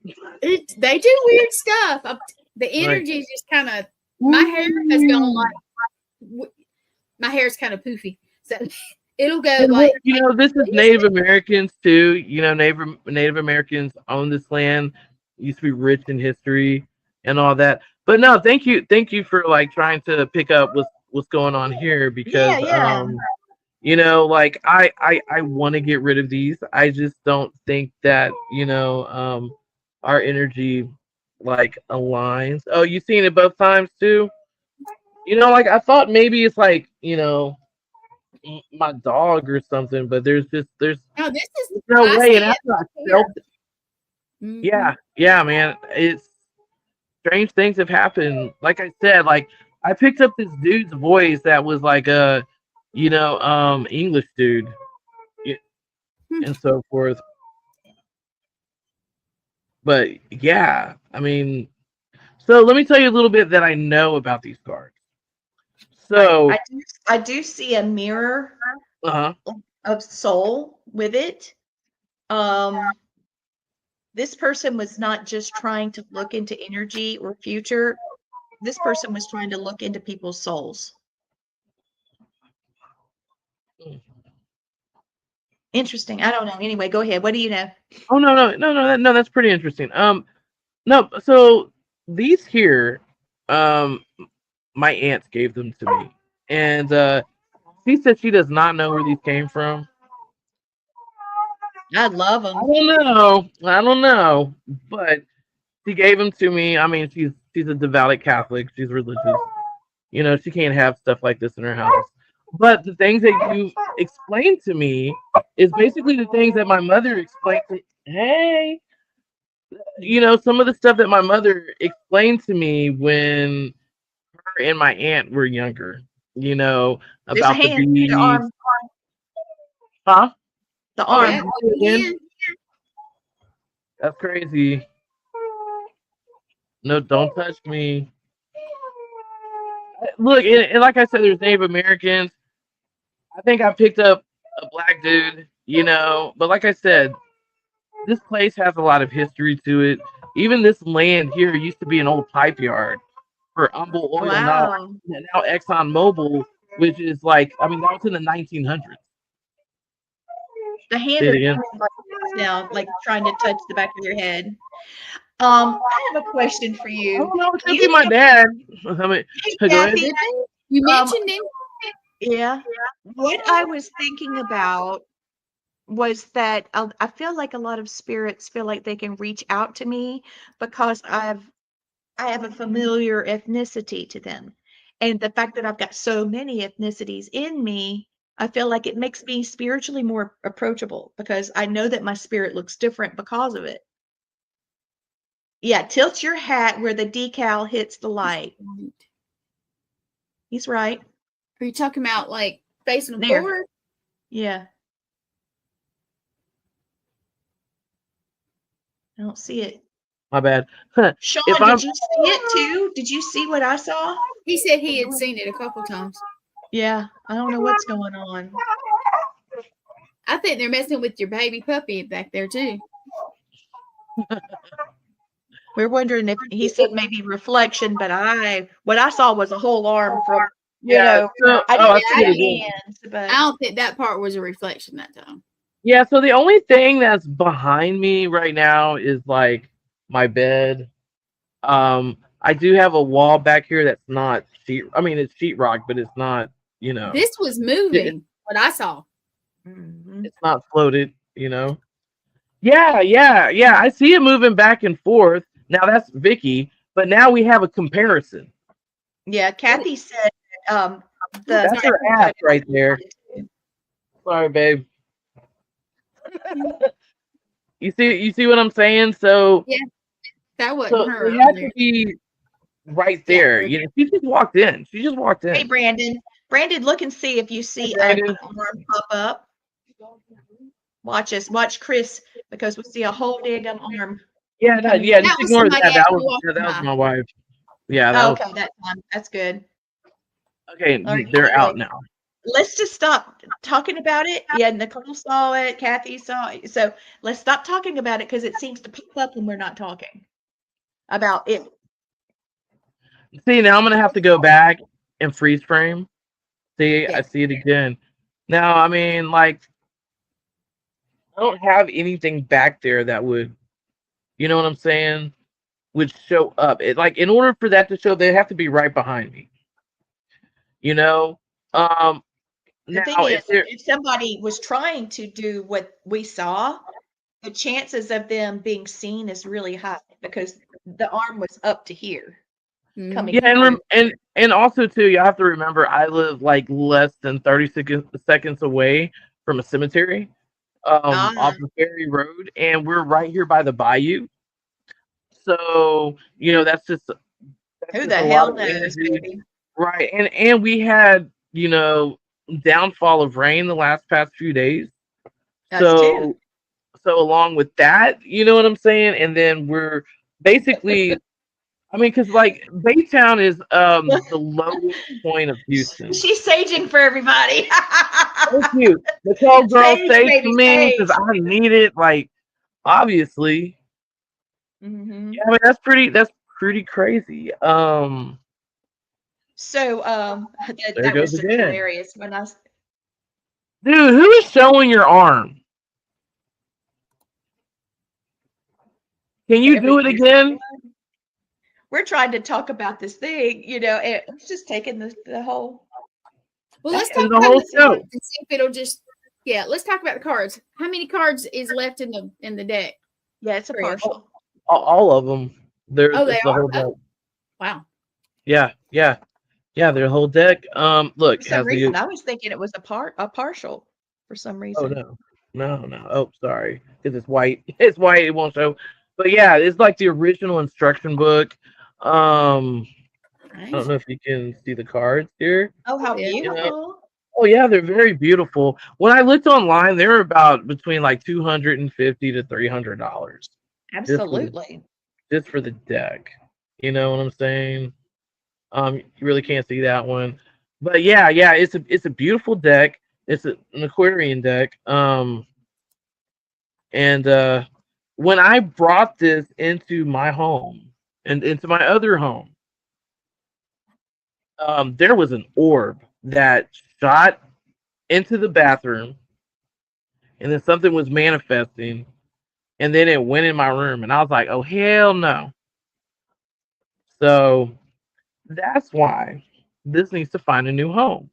They do weird stuff. The energy is just kind of. My hair has gone like. My hair is kind of poofy, so it'll go And like. look, this is Native Americans too. Native Americans own this land. Used to be rich in history and all that. But no, thank you for like trying to pick up what's going on here because Yeah. like I want to get rid of these. I just don't think that our energy like aligns. Oh, you seen it both times too? Like I thought maybe it's like my dog or something, but there's Oh, this is no I way. see And it. after I felt it, Mhm. yeah, man, it's strange things have happened. Like I said, like I picked up this dude's voice that was like a, English dude, y- and so forth. But yeah, I mean, so let me tell you a little bit that I know about these cards. So, I do see a mirror uh huh. of soul with it. This person was not just trying to look into energy or future. This person was trying to look into people's souls. Interesting. I don't know. Anyway, go ahead. What do you know? Oh no, that's pretty interesting. No, so these here, um, my aunt gave them to me, and she said she does not know where these came from. I love them. I don't know, but she gave them to me. I mean, she's a devout Catholic. She's religious. She can't have stuff like this in her house. But the things that you explained to me is basically the things that my mother explained to. Hey, some of the stuff that my mother explained to me when her and my aunt were younger. There's a About the hand. The bees. arm. Huh? The Oh, arm. Yeah. again? That's crazy. No, don't touch me. Look, and like I said, there's Native Americans. I think I picked up a black dude, but like I said, this place has a lot of history to it. Even this land here used to be an old pipe yard for Humble Oil, Wow. now Exxon Mobil, which is like, I mean, that was in the 1900s. The hand Say it is again. sound, like trying to touch the back of your head. I have a question for I you. don't know. It could be my dad. I mean, Hey, go ahead. Kathy. You mentioned him. Yeah. What I was thinking about was that I feel like a lot of spirits feel like they can reach out to me because I have a familiar ethnicity to them. And the fact that I've got so many ethnicities in me, I feel like it makes me spiritually more approachable because I know that my spirit looks different because of it. Yeah, tilt your hat where the decal hits the light. He's right. Are you talking about like facing them There. forward? Yeah. I don't see it. My bad. Sean, If did I'm you see it too? Did you see what I saw? He said he had seen it a couple times. Yeah, I don't know what's going on. I think they're messing with your baby puppy back there too. We're wondering if he said maybe reflection, but what I saw was a whole arm from, you know, I didn't see hands, but I don't think that part was a reflection that time. Yeah, so the only thing that's behind me right now is like my bed. I do have a wall back here that's not sheet. I mean, it's sheetrock, but it's not. This was moving. What I saw. It's not floated. Yeah. I see it moving back and forth. Now that's Vicky, but now we have a comparison. Yeah, Kathy said that's her ass right there. Sorry, babe. You see what I'm saying? So yeah, that wasn't her. It had to be right there. Yeah. She just walked in. Hey, Brandon, look and see if you see an arm pop up. Watch Chris, because we see a whole daggum arm. Yeah, just ignore that. That was my wife. Yeah. Okay, that's good. Okay, they're out now. Let's just stop talking about it. Yeah, Nicole saw it. Kathy saw it. So let's stop talking about it because it seems to pop up when we're not talking about it. See, now I'm going to have to go back and freeze frame. See, I see it again. Now, I mean, like, I don't have anything back there that would, you know what I'm saying, would show up. In order for that to show, they have to be right behind me. The thing is, if somebody was trying to do what we saw, the chances of them being seen is really high because the arm was up to here. Coming and also too, you have to remember I live like less than 30 seconds away from a cemetery off of Ferry Road, and we're right here by the bayou. So that's just who the hell knows, baby. Right, and we had downfall of rain the past few days. So along with that, you know what I'm saying, and then we're basically. I mean, because like Baytown is the lowest point of Houston. She's saging for everybody. Thank you. The tall girl sage for me because I need it. Like, obviously. Yeah, I mean that's pretty crazy. So there goes was again. Hilarious when Dude, who is showing your arm? Can you do it again? We're trying to talk about this thing, it's just taking the whole. Well, let's talk about the cards and see if it'll just. Yeah, let's talk about the cards. How many cards is left in the deck? Yeah, it's a partial. All of them. They are. Oh, wow. Yeah, their whole deck. Look. For some reason, I was thinking it was a partial. For some reason. Oh no. Oh, sorry. Because it's white. It's white. It won't show. But yeah, it's like the original instruction book. I don't know if you can see the cards here. Oh, how beautiful. Oh yeah, they're very beautiful. When I looked online, they were about between like $250 to $300. Absolutely. Just for the deck. You know what I'm saying? You really can't see that one. But yeah, it's a beautiful deck. It's an Aquarian deck. And when I brought this into my home and into my other home, there was an orb that shot into the bathroom, and then something was manifesting, and then it went in my room, and I was like, oh hell no. So that's why this needs to find a new home.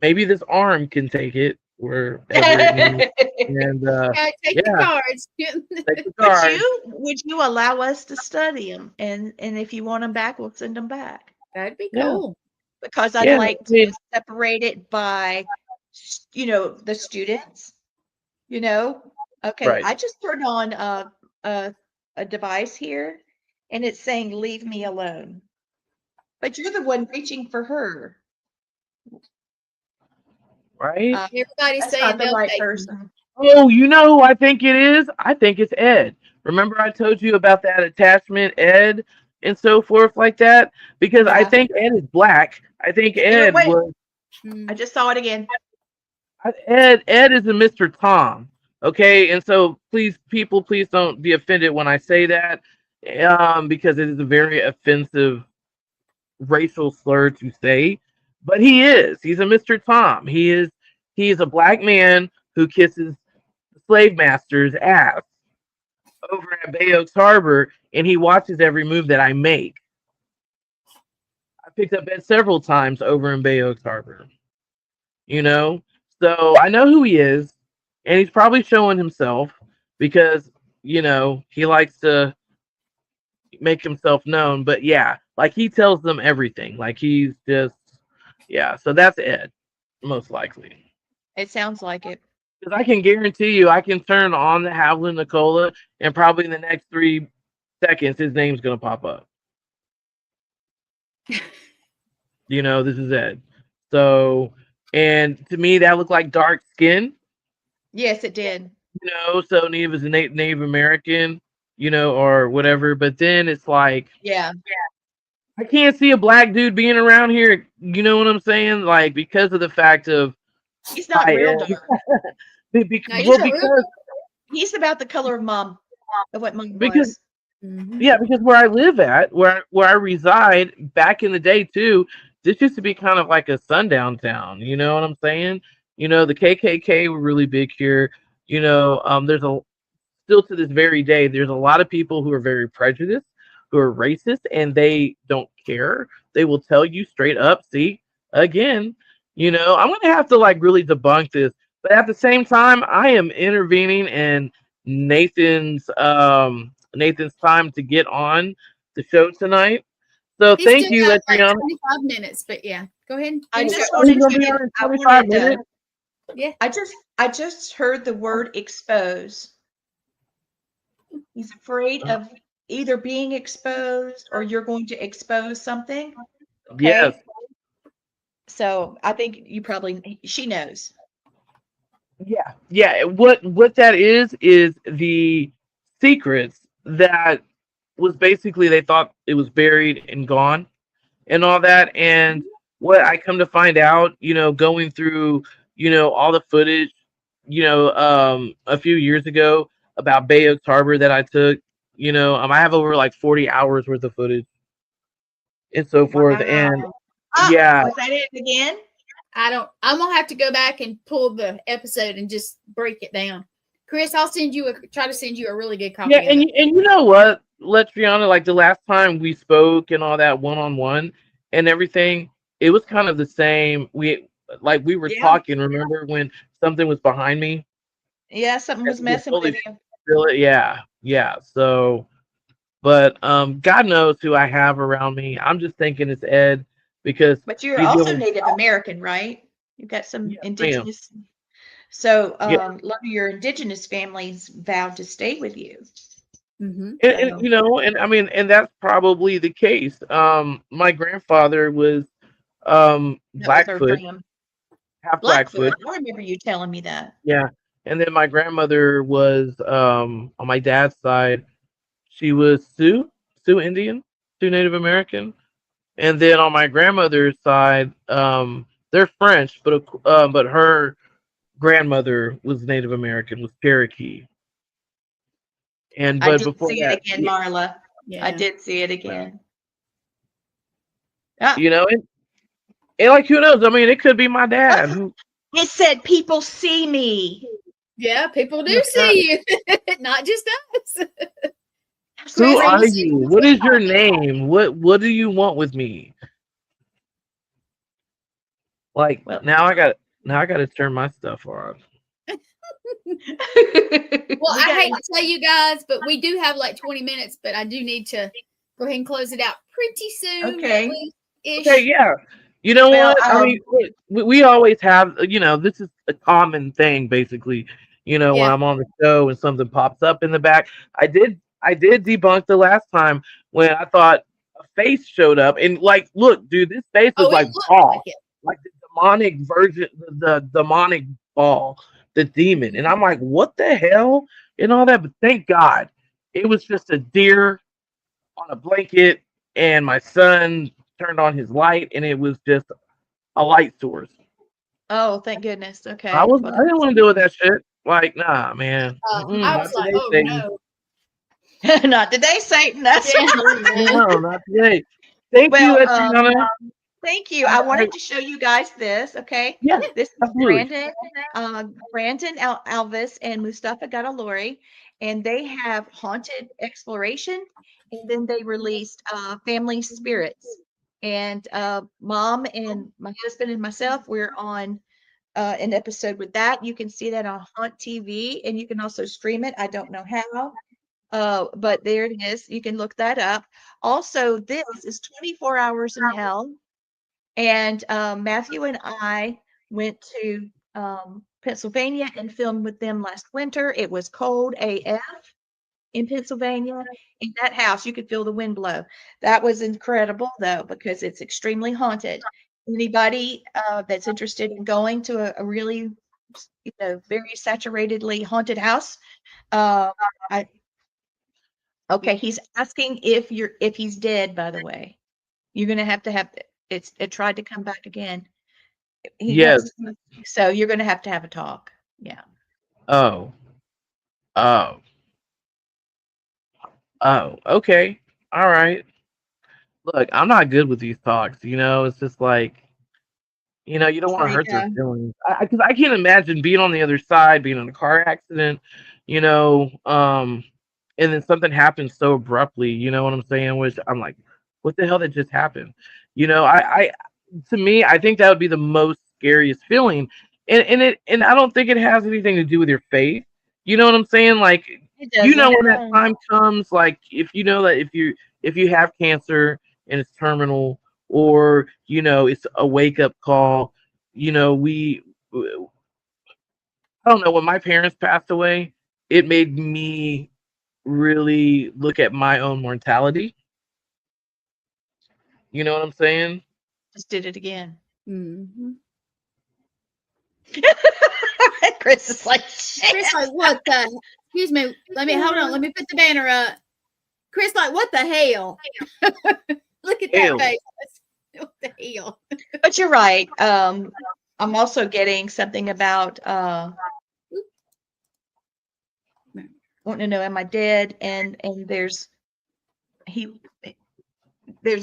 Maybe this arm can take it wherever it needs. And Take the yeah, cards. take the card. Would you allow us to study them? And if you want them back, we'll send them back. That'd be Yeah. cool. Because I'd Yeah, like I mean, to separate it by, the students. Okay, right. I just turned on a device here, and it's saying "Leave me alone," but you're the one reaching for her. Right? Everybody's That's saying not the they'll right take person. Oh, you know who I think it is? I think it's Ed. Remember I told you about that attachment, Ed, and so forth like that? Because I Yeah. think Ed is black. I think Ed Wait, was I just saw it again. Ed is a Mr. Tom. Okay, and so please, people, please don't be offended when I say that, because it is a very offensive racial slur to say. But he is. He's a Mr. Tom. He is a black man who kisses the slave master's ass over at Bay Oaks Harbor, and he watches every move that I make. I picked up Ed several times over in Bay Oaks Harbor. You know, so I know who he is, and he's probably showing himself because he likes to make himself known. But yeah, like he tells them everything. Like he's just yeah. So that's Ed, most likely. It sounds like it. Because I can guarantee you, I can turn on the Howlin' Nicola, and probably in the next 3 seconds, his name's gonna pop up. This is Ed. So, and to me, that looked like dark skin. Yes, it did. So he was a Native American, or whatever. But then it's like, Yeah. I can't see a black dude being around here. You know what I'm saying? Like because of the fact of He's not real dark. because He's about the color of mom, of what mom because was. yeah, because where I live at, where I reside, back in the day too, this used to be kind of like a sundown town. You know what I'm saying? The KKK were really big here. There's a still to this very day, there's a lot of people who are very prejudiced, who are racist, and they don't care. They will tell you straight up, see, again, I'm gonna have to like really debunk this. But at the same time, I am intervening in Nathan's time to get on the show tonight. So He's thank still you, got like Leitreanna. 25 minutes, but yeah, go ahead. I Finish just up. wanted Gonna be to. on in I 25 wanted to. minutes. Yeah. I just heard the word expose. He's afraid of either being exposed or you're going to expose something. Okay. Yes. So I think she knows. Yeah. What that is the secrets that was basically they thought it was buried and gone and all that. And what I come to find out, going through, all the footage, a few years ago about Bay Oaks Harbor that I took, I have over like 40 hours worth of footage and so forth. Wow. And yeah, Was that it again? I'm gonna have to go back and pull the episode and just break it down. Chris, I'll try to send you a really good copy. yeah, and you know what? Let's be honest. Like the last time we spoke and all that one-on-one and everything, it was kind of the same. We were talking. Remember when something was behind me? Yeah, something was messing with you. Feel it? Yeah. So, but God knows who I have around me. I'm just thinking it's Ed because. But you're also Native American, right? You've got some indigenous. So a lot of your indigenous families vowed to stay with you. Mm-hmm. And I mean, and that's probably the case. My grandfather was Blackfoot, half Blackfoot. I remember you telling me that. Yeah, and then my grandmother was on my dad's side. She was Sioux Indian, Sioux Native American, and then on my grandmother's side, they're French, but her grandmother was Native American, was Cherokee. And I but did before see that, it again, Marla. Yeah. I did see it again. And like who knows? I mean, it could be my dad. It said people see me. Yeah, people do see you, not just us. Who are Crazy. you? What is your name? What do you want with me? Like Well, now I got to turn my stuff on. Well, we I got hate to tell you guys, but we do have like 20 minutes, but I do need to go ahead and close it out pretty soon. Okay. Ish. Okay, yeah. You know Well, what? I mean, we always have, this is a common thing, basically. When Yeah. I'm on the show and something pops up in the back. I did debunk the last time when I thought a face showed up, and like, look, dude, this face was Oh, it like looked ball, like it. like the demonic version, the demonic ball, the demon, and I'm like, what the hell, and all that. But thank God, it was just a deer on a blanket, and my son turned on his light, and it was just a light source. Oh, thank goodness. I Okay. was Well, I didn't want to deal with that shit. Like, nah, man. I Not was like, today, oh Satan. no. not today, Satan. That's Yeah, No, not today. Thank you, well, Leitreanna. thank you. I wanted to show you guys this. Okay. Yeah, This is absolutely. Brandon Alvis and Mustafa Gadalori, and they have Haunted Exploration, and then they released Family Spirits. And Mom and my husband and myself, we're on an episode with that. You can see that on Haunt TV, and you can also stream it. I don't know how, but there it is. You can look that up. Also, this is 24 Hours in Hell. And Matthew and I went to Pennsylvania and filmed with them last winter. It was cold AF in Pennsylvania. In that house, you could feel the wind blow. That was incredible, though, because it's extremely haunted. Anybody that's interested in going to a really, very saturatedly haunted house, I okay. He's asking if he's dead. By the way, you're gonna have it tried to come back again. He Yes. wants so you're gonna have to have a talk. Yeah. Oh. Oh. Oh. Okay. All right. Look, I'm not good with these talks. It's just like, you don't want to Sorry, hurt their feelings. Because I can't imagine being on the other side, being in a car accident, and then something happens so abruptly. You know what I'm saying? Which I'm like, what the hell did just happen? To me, I think that would be the most scariest feeling, and I don't think it has anything to do with your faith. You know what I'm saying? Like, it when doesn't. that time comes, like if you know that if you have cancer and it's terminal, or it's a wake up call. We I don't know, when my parents passed away, it made me really look at my own mortality. You know what I'm saying? Just did it again. Mm-hmm. Chris is like, Chris, like, what the? Excuse me. Hold on. Let me put the banner up. Chris, like, what the hell? Look at that Hell. face. What the hell? but you're right. I'm also getting something about wanting to know, am I dead? And there's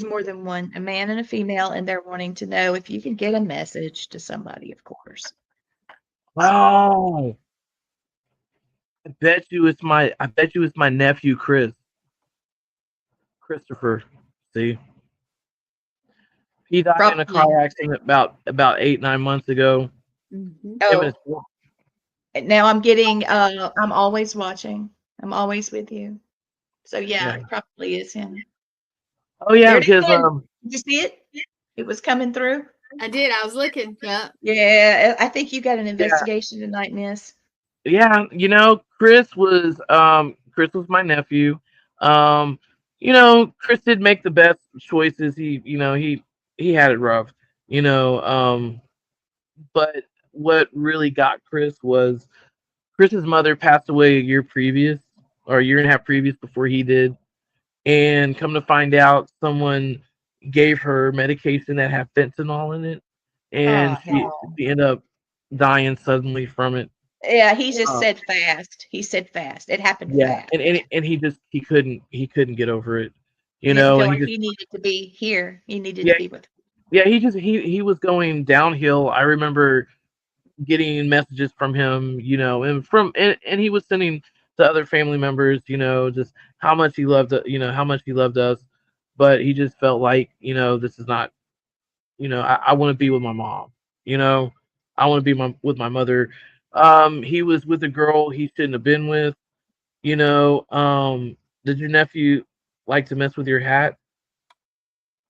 more than one, a man and a female, and they're wanting to know if you can get a message to somebody, of course. Oh, I bet you it's my nephew Christopher. See, he died in a Probably. car accident about 8-9 months ago. Mm-hmm. Him and Oh, his now I'm getting I'm always watching. I'm always with you. So yeah, Yeah. it probably is him. Oh yeah, There it because is. Did you see it? It was coming through. I did. I was looking. Yeah. Yeah, I think you got an investigation tonight, Miss. yeah, Chris was my nephew. Chris did make the best choices. He had it rough, you know. But what really got Chris was Chris's mother passed away a year previous, or a year and a half previous before he did. And come to find out, someone gave her medication that had fentanyl in it, and she ended up dying suddenly from it. Yeah, he just Uh, said fast. He said fast. It happened yeah, fast. and he couldn't get over it, He didn't feel and like he needed to be here. He needed yeah, to be with. he was going downhill. I remember getting messages from him, and he was sending to other family members, just how much he loved, how much he loved us, but he just felt like, this is not, I want to be with my mom, you know, I want to be with my mother. He was with a girl he shouldn't have been with, you know. Did your nephew like to mess with your hat?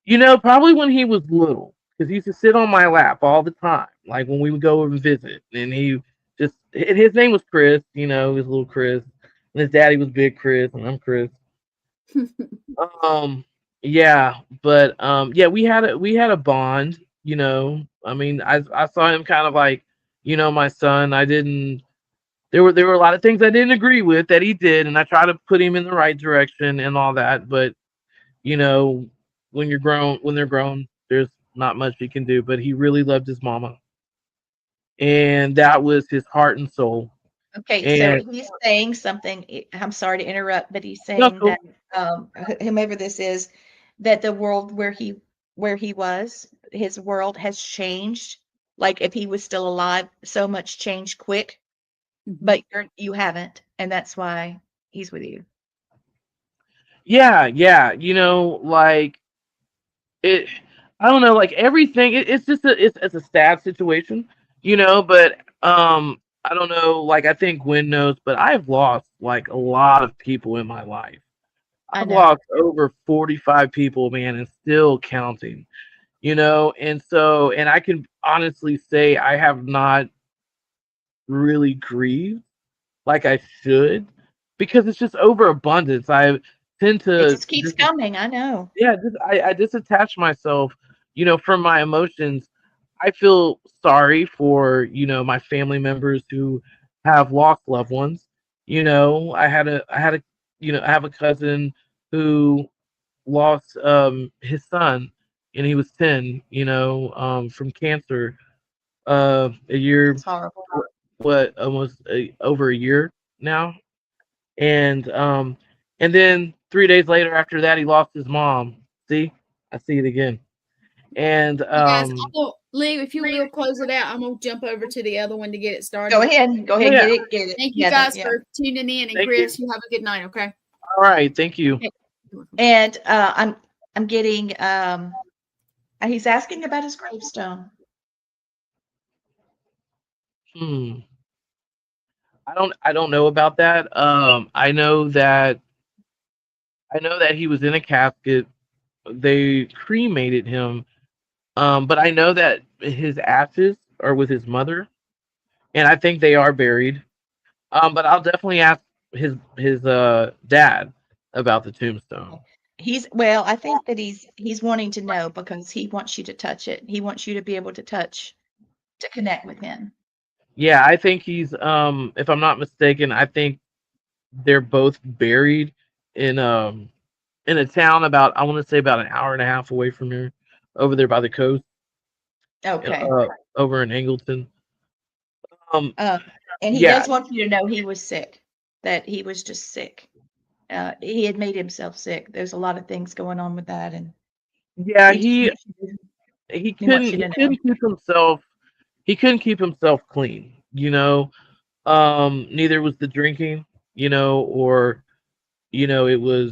Probably when he was little, because he used to sit on my lap all the time, like when we would go over and visit. And his name was Chris, his little Chris. And his daddy was Big Chris, and I'm Chris. Um, yeah, but yeah, we had a bond. I mean, I saw him kind of like, my son. I didn't. There were a lot of things I didn't agree with that he did, and I tried to put him in the right direction and all that. But you know, when they're grown, there's not much he can do. But he really loved his mama, and that was his heart and soul. Okay, so And he's saying something. I'm sorry to interrupt, but he's no, saying cool. that whomever this is, that the world where he was, his world has changed. Like if he was still alive, so much changed quick, but you haven't, and that's why he's with you. Yeah, yeah, like it. I don't know, like everything. It's just it's a sad situation, But I don't know. Like I think Gwen knows, but I've lost like a lot of people in my life. I I've know. lost over 45 people, man, and still counting. And I can honestly say I have not really grieved like I should, because it's just overabundance. I tend It to just keeps coming. I know. yeah, I disattach myself, from my emotions. I feel sorry for, my family members who have lost loved ones. I have a cousin who lost his son, and he was 10, from cancer a year, It's horrible. what, almost over a year now. And then 3 days later after that he lost his mom. See, I see it again. And You guys, I'm gonna leave. If you will close it out, I'm gonna jump over to the other one to get it started. Go ahead. Go oh ahead. yeah, Get it. Thank you together, guys yeah. for tuning in, and thank Chris, you. you have a good night. Okay. All right, thank you. And I'm getting he's asking about his gravestone. Hmm. I don't know about that. I know that he was in a casket. They cremated him. But I know that his ashes are with his mother, and I think they are buried. But I'll definitely ask his dad about the tombstone. I think that he's wanting to know because he wants you to touch it. He wants you to be able to connect with him. Yeah, I think he's if I'm not mistaken, I think they're both buried in a town about, I want to say, about an hour and a half away from here, over there by the coast, Okay. over in Angleton. Um And he yeah, does want you to know he was sick, that he was just sick. He had made himself sick. There's a lot of things going on with that, and yeah, he just he wants you to, he he wants couldn't you he to know. couldn't keep himself he couldn't keep himself clean, neither was the drinking, or it was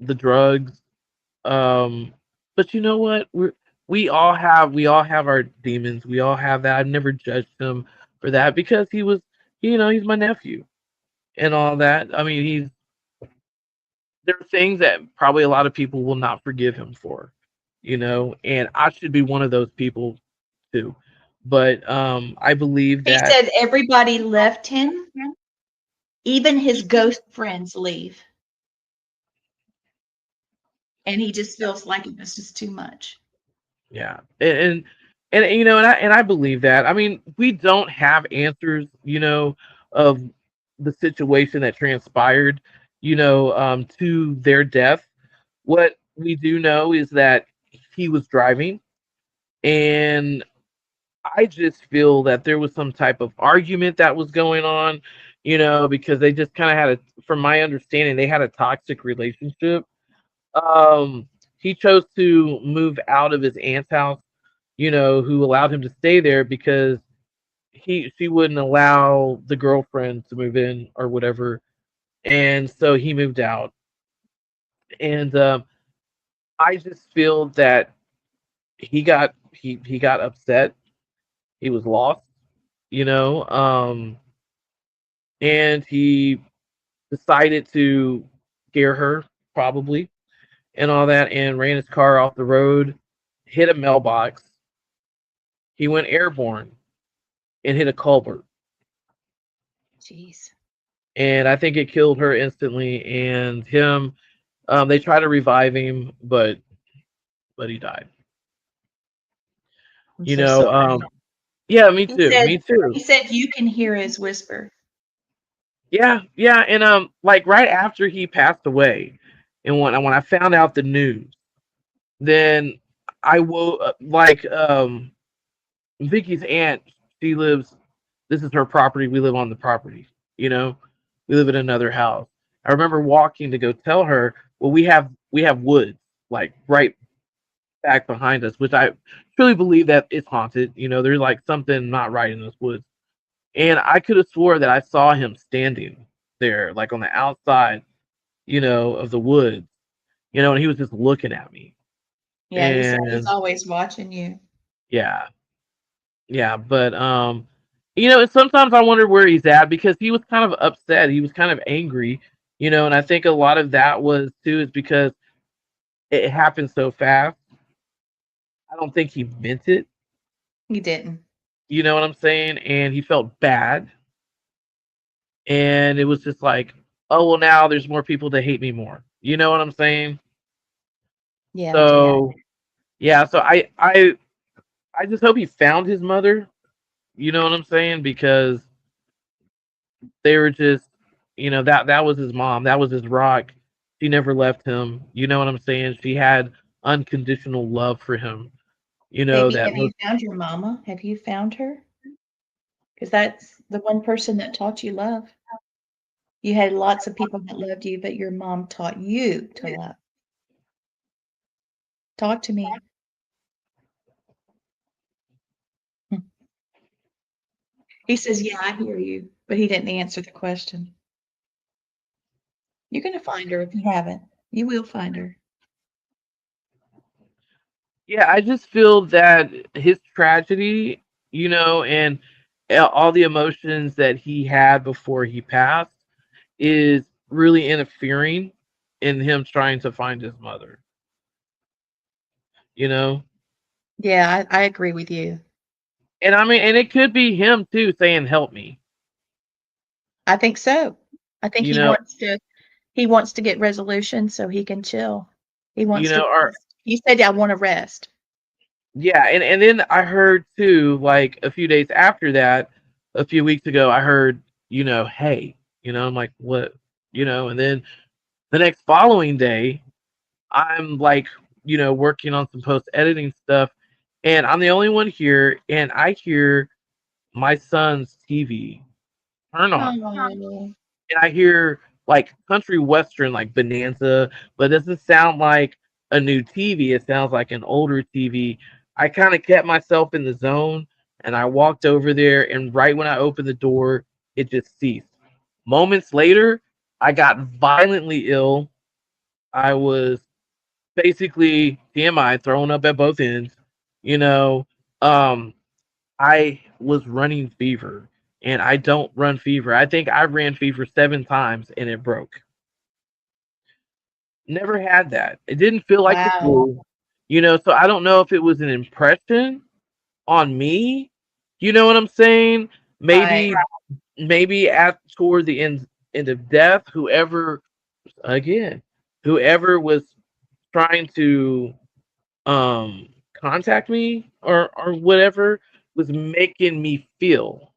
the drugs. But you know what? We all have our demons. We all have that. I've never judged him for that, because he's my nephew and all that. I mean, there are things that probably a lot of people will not forgive him for, and I should be one of those people too. But I believe He that. said everybody left him, even his ghost friends leave, and he just feels like it was just too much. Yeah, and I believe that. I mean, we don't have answers, of the situation that transpired, to their death. What we do know is that he was driving, and I just feel that there was some type of argument that was going on, because they just kind of from my understanding, they had a toxic relationship. Um, he chose to move out of his aunt's house, who allowed him to stay there because she wouldn't allow the girlfriend to move in or whatever, and so he moved out. And I just feel that he got upset. He was lost, you know, and he decided to scare her probably and all that, and ran his car off the road, hit a mailbox. He went airborne and hit a culvert, Jeez. and I think it killed her instantly. And him, they tried to revive him, but he died. I'm You so know, sorry. yeah, me He too, said me too. he said you can hear his whisper. Yeah, yeah, and like right after he passed away, and when I found out the news, then I woke like Vicky's aunt. She lives. This is her property. We live on the property. You know, we live in another house. I remember walking to go tell her, well, we have woods like right back behind us, which I truly believe that it's haunted. You know, there's like something not right in those woods. And I could have swore that I saw him standing there, like on the outside, of the woods, and he was just looking at me. Yeah, he's And always watching you. yeah, yeah, but and sometimes I wonder where he's at because he was kind of upset. He was kind of angry, and I think a lot of that was too is because it happened so fast. I don't think he meant it. He didn't. You know what I'm saying? And he felt bad, and it was just like, oh well, now there's more people that hate me more. You know what I'm saying? Yeah, I get it. So yeah, so I just hope he found his mother. You know what I'm saying? Because they were just, that was his mom. That was his rock. She never left him. You know what I'm saying? She had unconditional love for him. Maybe That have you most. found your mama? Have you found her? Because that's the one person that taught you love. You had lots of people that loved you, but your mom taught you to love. Talk to me. He says, "Yeah, I hear you," but he didn't answer the question. You're gonna find her if you haven't. You will find her. Yeah, I just feel that his tragedy, and all the emotions that he had before he passed is really interfering in him trying to find his mother, you know? Yeah, I agree with you. And I mean, and it could be him too saying, help me, I think so. I think you know, he wants to get resolution so he can chill. He wants to or rest. He said, "I want to rest." yeah, and then I heard too, like a few days after that, a few weeks ago, I heard, hey, I'm like, what, and then the next following day, I'm like, working on some post editing stuff, and I'm the only one here, and I hear my son's TV turn on, Oh, and I hear like country western, like Bonanza, but it doesn't sound like a new TV. It sounds like an older TV. I kind of kept myself in the zone, and I walked over there, and right when I opened the door, it just ceased. Moments later, I got violently ill. I was basically TMI, thrown up at both ends. You know, um, I was running fever, and I don't run fever. I think I ran fever 7 times and it broke. Never had that. It didn't feel like the wow. flu, so I don't know if it was an impression on me. You know what I'm saying? Right. Maybe at toward the end of death, again, whoever was trying to contact me or whatever was making me feel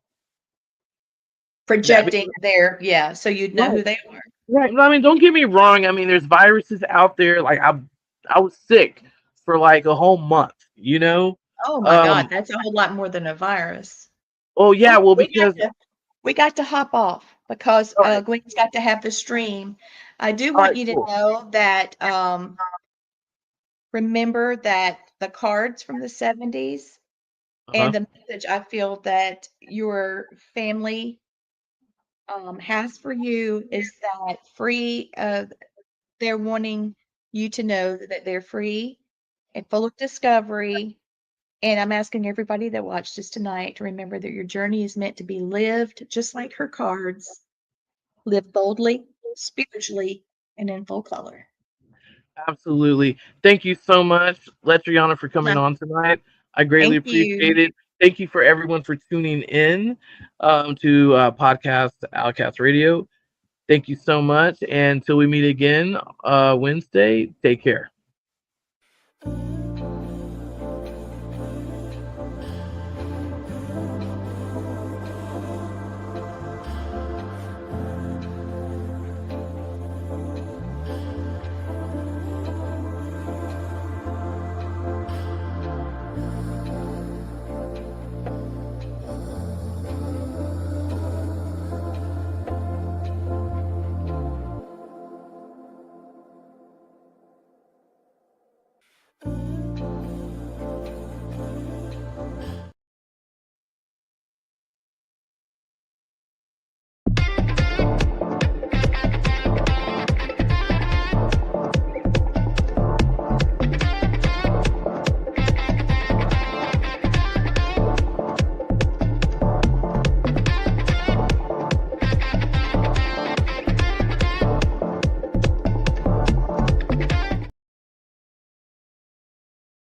that. Projecting there, yeah, so you'd know Right, who they are. right. I mean, don't get me wrong. I mean, there's viruses out there. Like I was sick for like a whole month. Oh my god, Um. that's a whole lot more than a virus. Oh yeah. Oh, Well, because we got to hop off because, all right, Gwen's got to have the stream. I do all want right, you to cool. know that, remember that the cards from the '70s And the message I feel that your family has for you is that they're wanting you to know that they're free and full of discovery. And I'm asking everybody that watched this tonight to remember that your journey is meant to be lived just like her cards. Live boldly, spiritually, and in full color. Absolutely. Thank you so much, Leitreanna, for coming on tonight. I greatly Thank you. appreciate it. Thank you for everyone for tuning in to podcast OutKast Radio. Thank you so much. And until we meet again Wednesday, take care.